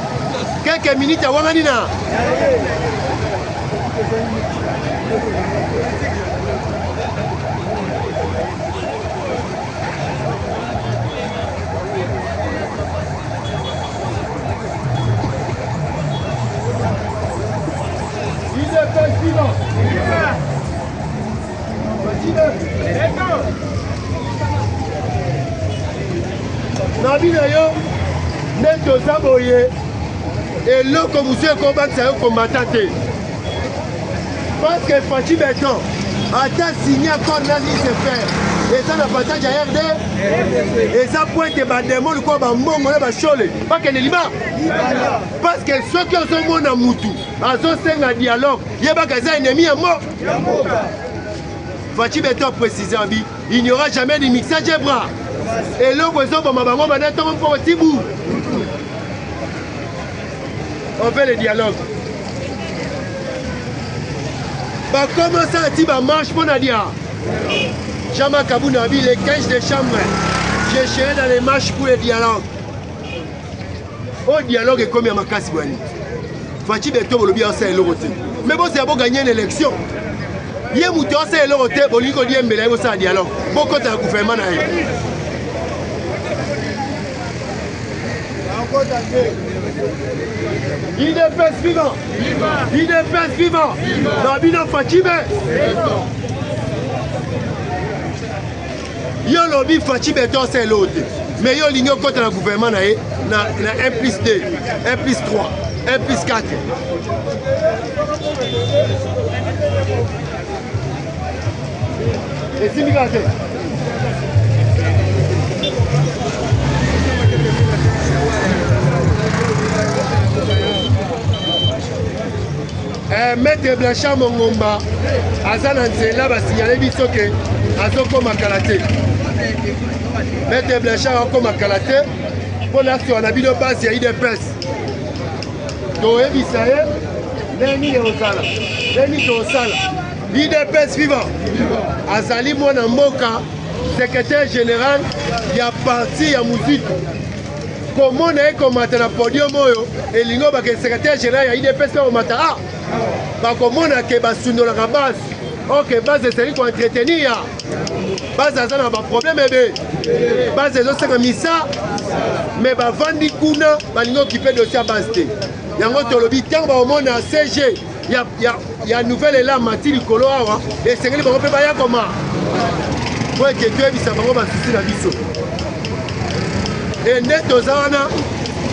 quelques minutes awangani na na bino yo nde toza boye eloko mosu ekobakisa yo kombata te parce que Fachi Beton ata signé accord na ICFR eza na partage ya RD eza pointe bademo likoa bambongo na bashole bakende liba parce que soki ozomona mutu azosenga dialogue yebaka eza ennemi ya mboka Fachi Beton précise abi il n'y aura jamais de mixage et bras eloko ezoboma bango bana ntongo mpo tibu on fait le dialogue bakomensa ati bamarche mpo na dia Jean-Marc Kabunda abi les 15 décembre je serai dans les marches pour le dialogue o dialogue ekomi ya makasi bwani Fachi Beton bolobi asa eloko te mais bosa ya boganye une élection ye mutu ose eloko te bolingi kolia mbela ye bosala dialogue bokota na gouvernement na ye IDPS vivant IDPS vivant Babino Fachibe yo lobi Fachibe tose eloko te mais yo lingi okota na gouvernement na ye na 1+2 1+3 1+4 esimika te Maître Blanchard Mongomba aza na nzela basignale biso ke azokoma kala te Maître Blanchard akoma kala te mpo na asoka na bino base ya IDPS toyebisa ye ndenge ozala ndenge tozala IDPS vivant azali mwana mboka secrétaire général ya parti ya Muzitu komona ye komata na podium oyo elingo bake secrétaire général ya IDPS mpe komata bakomona ke basundolaka base oke base ezali koentretenir base aza na baproblème ebe base ezosaka misa me bavandi kuna balingi okipe dossier ya base te yango tolobi ntango bakomona CG ya nouvelle ela mati likolo awa esengeli bango mpe baya koma po eke toyebisa bango basusi na biso e nde toza wana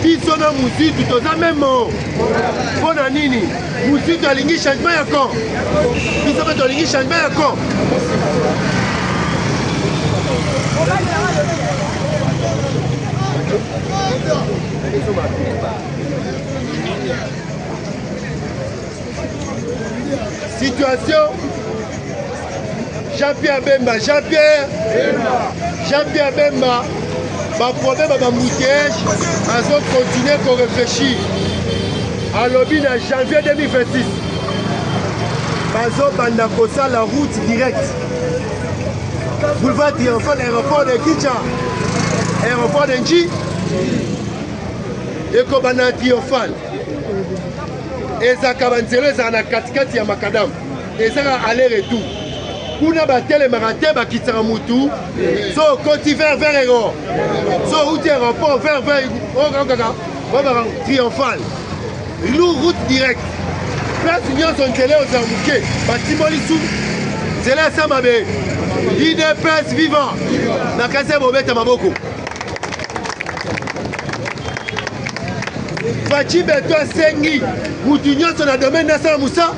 biso na Muzitu toza memo mpo na nini Muzitu alingi changement ya camp biso mpe tolingi changement ya camp situation Jean-Pierre Bemba Jean-Pierre Bemba baproblème bambouteillage azocontinue korefléchir alobi na janvier 2026 bazobanda kosala route directe boulevard triomphal aéroport de Kicha aéroport de Nji ekobanda na triomphal ezaka banzelo ezaka na katikati ya makadam ezaka aller retour kuna batelemaka te bakitaka mutu so okoti vers ero so outi aéroport vers okaka babaka triomphal route directe place nyonso nzela ozala moke batimoli su nzela esa mabe IDPS vivant nakasi bobeta maboko Fachibe to asengi mutu nyonso na domaine nasala musa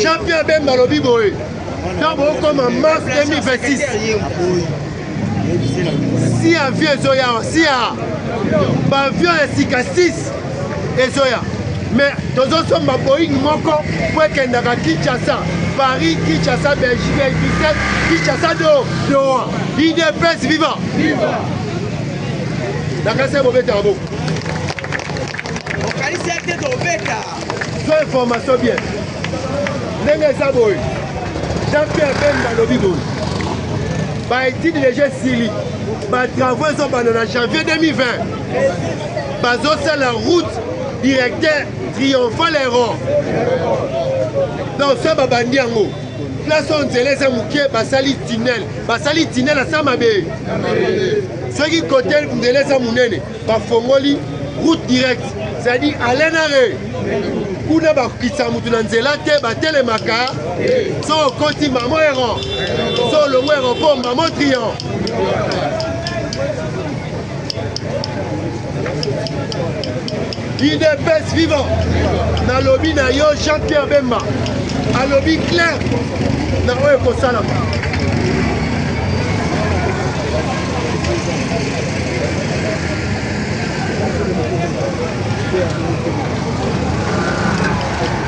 Jean-Pierre Bemba lobi boye ntango okoma mars 2026 si avion ezoya si baavion ya sika 6 ezoya mais tozosomba Boeing moko po ekendaka Kinshasa Paris Kinshasa Belgique Bruxelles Kinshasa Doha IDPS vivant nakasi bobeta maboko so information bien ndenge eza boye Jean-Pierre Bemba lobi boye baétude léger sili batravaux ezobanda na janvier 2020 bazosala route directeur triomphal error donc so babandi yango place oyo nzela eza moke basali tunnel asa mabe soki kote nzela eza monene bafongoli route directe c'est-à-dire alenare kuna bakokisa mutu na nzela te batelemaka so okoti mamo error so olongo aéroport mamo trian IDPS vivant nalobi na yo Jean-Pierre Bemba alobi clair na oyo ekosalama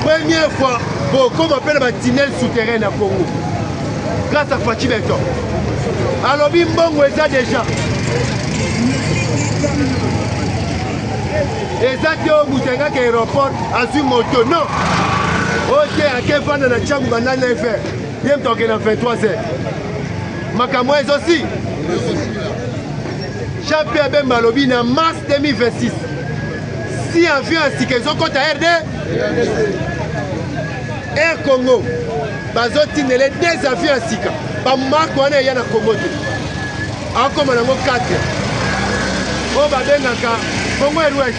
première fois comme appelle un tunnel souterrain à Congo grâce à Fachi Beton alobi mbongo eza déjà eza te oyo mutu engaki aéroport azwi moto non oke akefanda na ntiangu banda 9 heures ye mutu akende na 23 heures makambo ezosi Jean-Pierre Bemba alobi na mars 2026 si avion ya sika ezokota RD Air Congo bazotindele 2 avions ya sika bamarke wana eya na Congo te akoma nango 4 oyo babengaka Congo Airways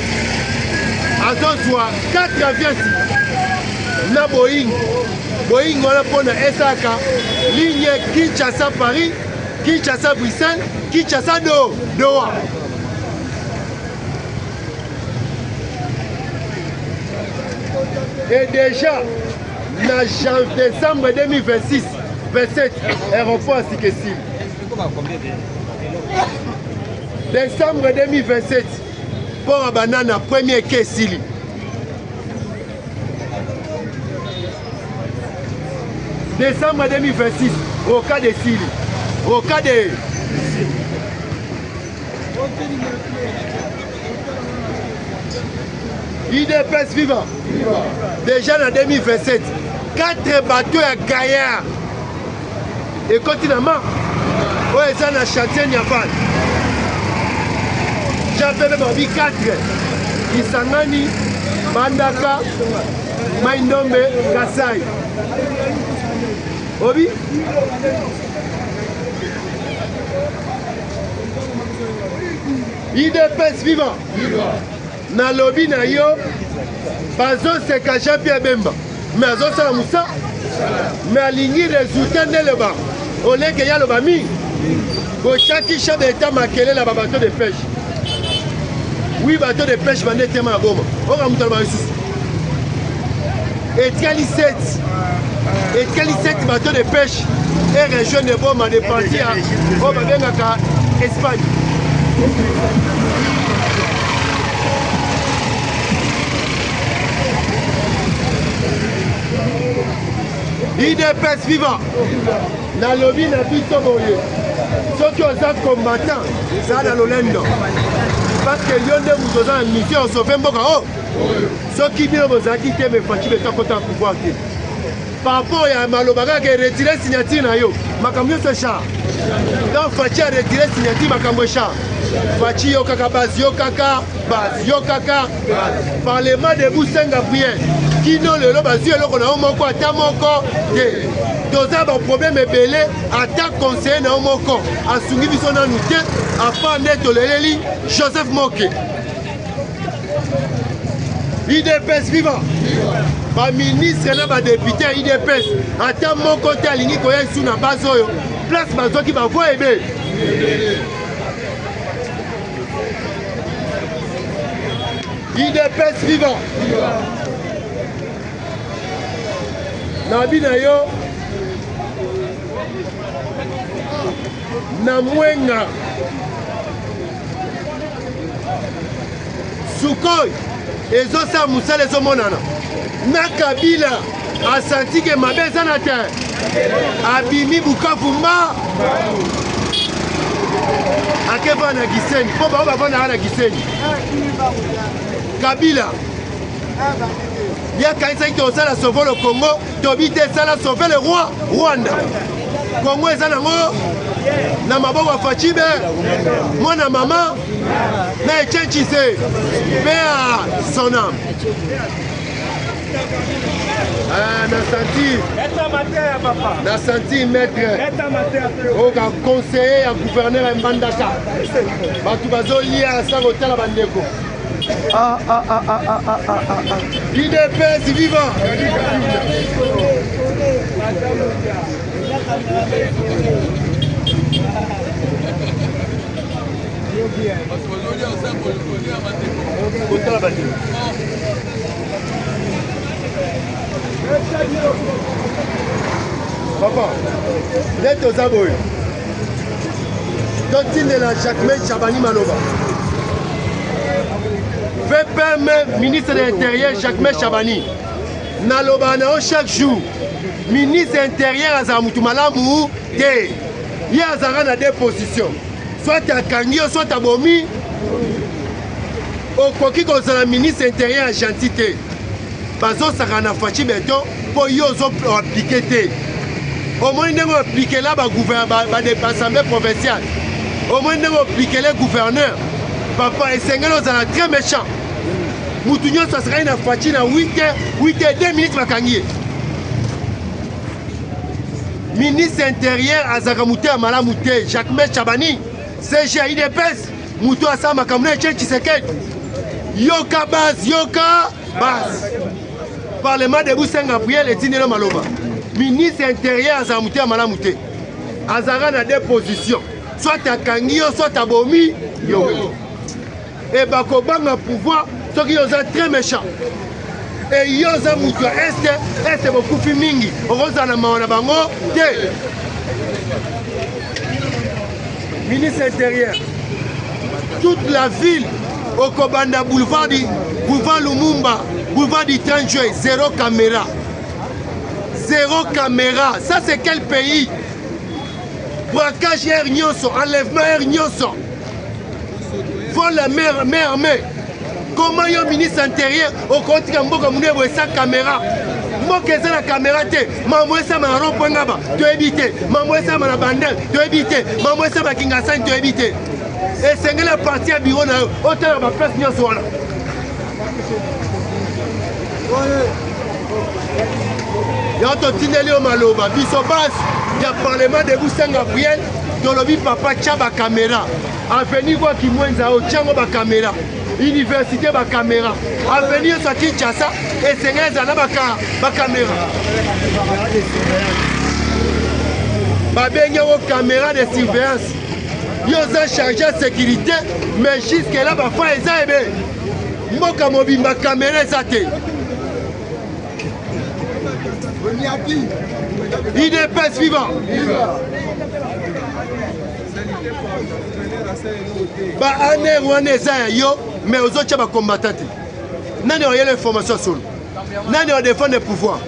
azozwa 4 avions na Boeing wana mpona esaka ligne Kinshasa Paris, Kinshasa Bruxelles, Kinshasa Doha. Et déjà na décembre 2026-27 aéroport à Sikesili. Décembre 2027 pour Banana premier Kesili. Décembre 2026 Roca de Sili. Roca de IDPS vivant. Déjà en 2027 4 bateaux à Gaillard et continuellement où ils sont à chantier naval. J'appelle Babi 4 Isangani, Bandaka, Maindombe, Kasai. Obi IDPS vivant. Na lobby na yo bazo se kacha pia bemba mais azo sala musa mais alingi résultat ne le ba oleke ya loba mi ko chaki chef d'état makele la bateau de pêche. Oui, bateau de pêche bande tema goma o ka mutala ba susu et kali 7 bateaux de pêche et région de Boma de partir au babengaka Espagne. IDPS vivant na lobby na biso boye soki oza combattant za na lolendo parce que yo nde moto oza na mission osauve mboka o soki bino bozalaki te mefaci betakota pouvoir te par rapport ya maloba kaka retire signature na yo makambo nyonso echar donc faci a retire signature makambo echar faci yo kaka base yo kaka parlement debout senga prière kino lelo bazwi eloko na yo moko ata moko te toza baproblème ebele ata conseiller na yo moko asungi biso nanu te apa nde toleleli Joseph Moke IDPS vivant baministre na badepute ya IDPS ata moko te alingi koya esu na base oyo place bazwaki bavoi ebe IDPS vivant na bina yo na Mwenga Sukhoi ezosala mosala ezomonana na Kabila asanti ke mabe eza na terre abimi Bukavu mba akeva na Gisenyi mpo bao bavandaka na Gisenyi Kabila yakanisaki tosala sauve le Congo tobi te esala sauve le roi Rwanda Congo eza nango na maboko ya Facibe mwana mama na Etienne Tshisekedi mpe à son âme. Na senti maître oka conseiller ya gouverneur ya Mbandaka bato bazolia sa kotala bandeko IDPS vivant kotala bandeko papa nde toza boye totindela Jacquemain Chabani Maloba VPM ministre de l'Intérieur Jacquemain Chabani naloba na chaque jour ministre intérieur azala mutu malamu te ye azalaka na deux positions soit akangi yo soit abomi okoki kozala ministre intérieur gentil te bazosaka na faci beton mpo yo ozoaplike te omoni ndenge oplikela baassemblée provinciale omoni ndenge oplikele gouverneur papa esengeli ozala très méchant mutu nyonso asakani na faci na 8h 2 minutes bakangi ye ministre intérieur Azagamoute Malamoute, Jacques Chabani, CG IDPS, Moutou Asama Kamune Tshisekedi. Yoka base, Yoka base. Parlement de Boussenga Priel et Tinelo Maloba. Ministre intérieur Azagamoute Malamoute. Azara a deux positions. Soit à Kangio, soit à Bomi, et Bakobanga pouvoir, ceux qui sont très méchants. Et Yosa Moutua, est beaucoup plus mingi. Rosana Maonabango, ministre intérieur. Toute la ville, au Kobanda, boulevard Lumumba, boulevard du 30 juillet, zéro caméra. Zéro caméra. Ça, c'est quel pays? Braquage air nyonso, enlèvement air nyonso. Vol la mer. Comment yo ministre intérieur au compte Kamboka Mounebo sans caméra? Moi que c'est la caméra te, maman ça m'a rond ngaba, tu éviter. Maman ça m'a bandel, tu éviter. Maman ça m'a kingasan, tu éviter. Et c'est la partie à bureau na autant ma place nyonso wana. Yanto tineli o maloba, biso base. Il y a parlement de Boussenga Priel, Dolobi Papa Tchaba caméra. Avenue quoi qui moins à Ochango ba caméra. Université ba caméra. Avenue Saki Tchassa et Sengeza na ba caméra. Ba benga o caméra de surveillance. Yo za chargé de sécurité mais jusque là ba fa eza ebe. Mboka mobimba caméra ezate. IDPS vivant. Ba ane wane za yo mais aux autres ba combattant. Nani a l'information sur. Nani a défendre le pouvoir.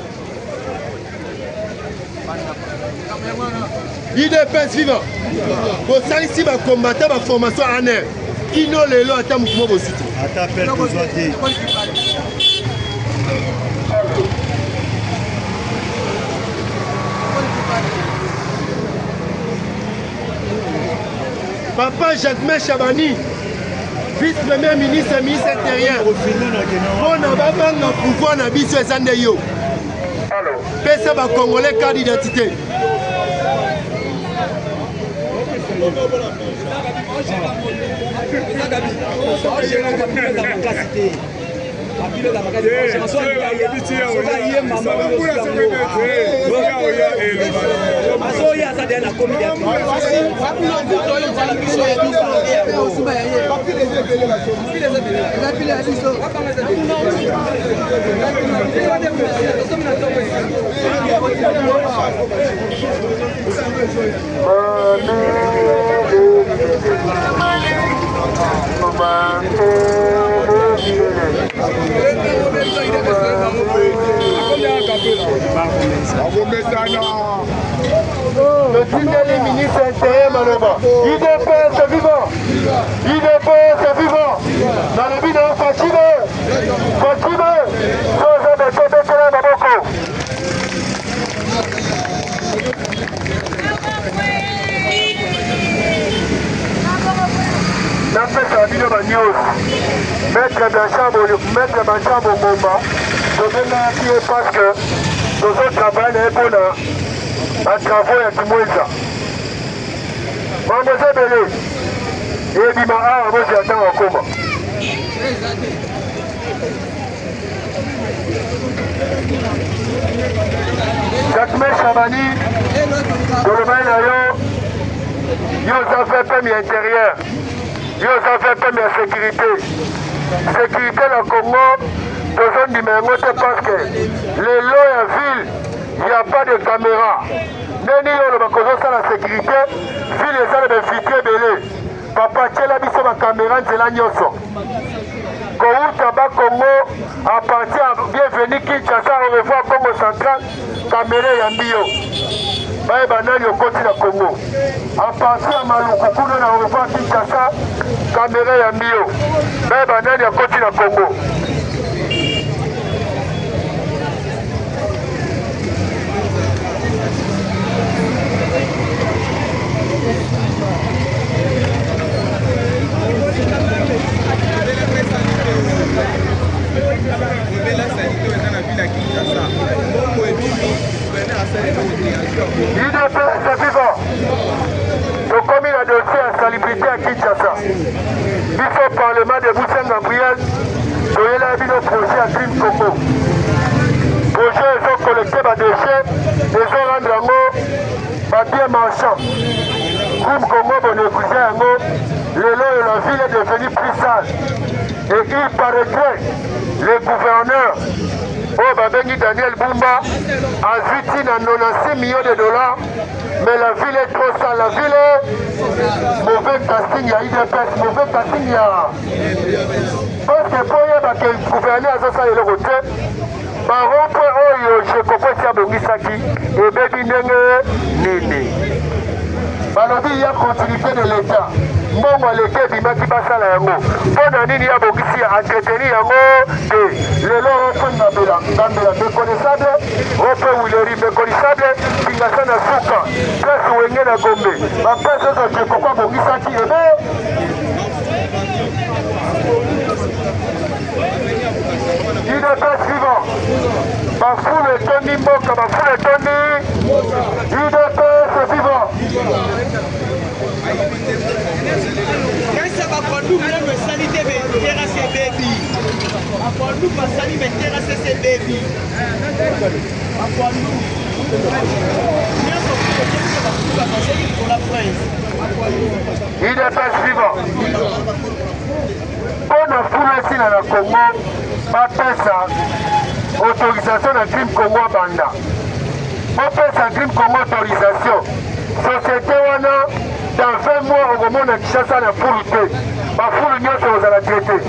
IDPS vivant. Pour ça ici ba combattant ba formation ane. Qui non les lois attend mouvement bo soutien. Attapel besoin. Papa Jacques Chabani, vice-premier ministre, ministre intérieur. On a un pouvoir dans biso ezande yo. Pesa ba Congolais carte d'identité. Le tunnel ministre intérieur Maloba. IDPS vivant. IDPS vivant. Dans le bidon fatigué. Sans de Baboko. Napesa bino ba news. Maître Banchambo Bomba. Je vais parce que nous autres travaillons pour un travail à Kimouza. Mademoiselle Belé, et Bima A, moi j'attends en coma. Jacques Chabani, dans le Maïnayo, ils ont fait permis intérieur, ils ont fait permis sécurité. Sécurité la Congo, dans un numéro, parce que les lois en ville, il n'y a pas de caméra. Neni yo ba kozo la sécurité, ville ezala be vitré belé. Papa tchela biso ba caméra nzela nyonso. Ko uta ba Congo à partir bienvenue Kinshasa au revoir Congo central, caméra ya mbio. Bae banani okoti na Congo. À partir ya Maluku kuna na au revoir Kinshasa, caméra ya mbio. Bae banani okoti na Congo. UDPS vivant. Tokomi na dossier ya salubrité à Kinshasa. Biso parlement de Bousseng Gabriel, toyela bino projet à Crime Congo. Projet ils ont collecté ma déchets, ils ont rendu yango bien marchand. Crime Congo bon écouté yango, la ville est devenue plus sale. Et il paraîtrait, le gouverneur, Babengi Daniel Bumba, a vu à 96 millions de dollars, mais la ville est trop sale. La ville est mauvais casting, il y a IDPS, mauvais casting, il y a. Parce que pour le gouverneur a ça le côté, baron oyo je comprends ça bongisaki et baby nene. Balobi ya continuité de l'État. Mbongo leke bimaki basala yango. Pona nini ya bongisi ya entretenir yango te. Lelo open ngambela méconnaissable, open wileri méconnaissable, pingasana suka. Place wenge na Gombe. Ba place zo je comprends bongisaki ebe. Il est pas suivant. Bafoule Tony Mboka, bafoule Tony. Il est pas vivant. Il est pas suivant. On a foulé ici dans le Congo, pas ça, autorisation de Crime Congo à Banda. On fait ça Crime Congo autorisation. Société wana, dans 20 mois, au moment de Kinshasa, la foule était. Ma foule n'y a pas à la traiter.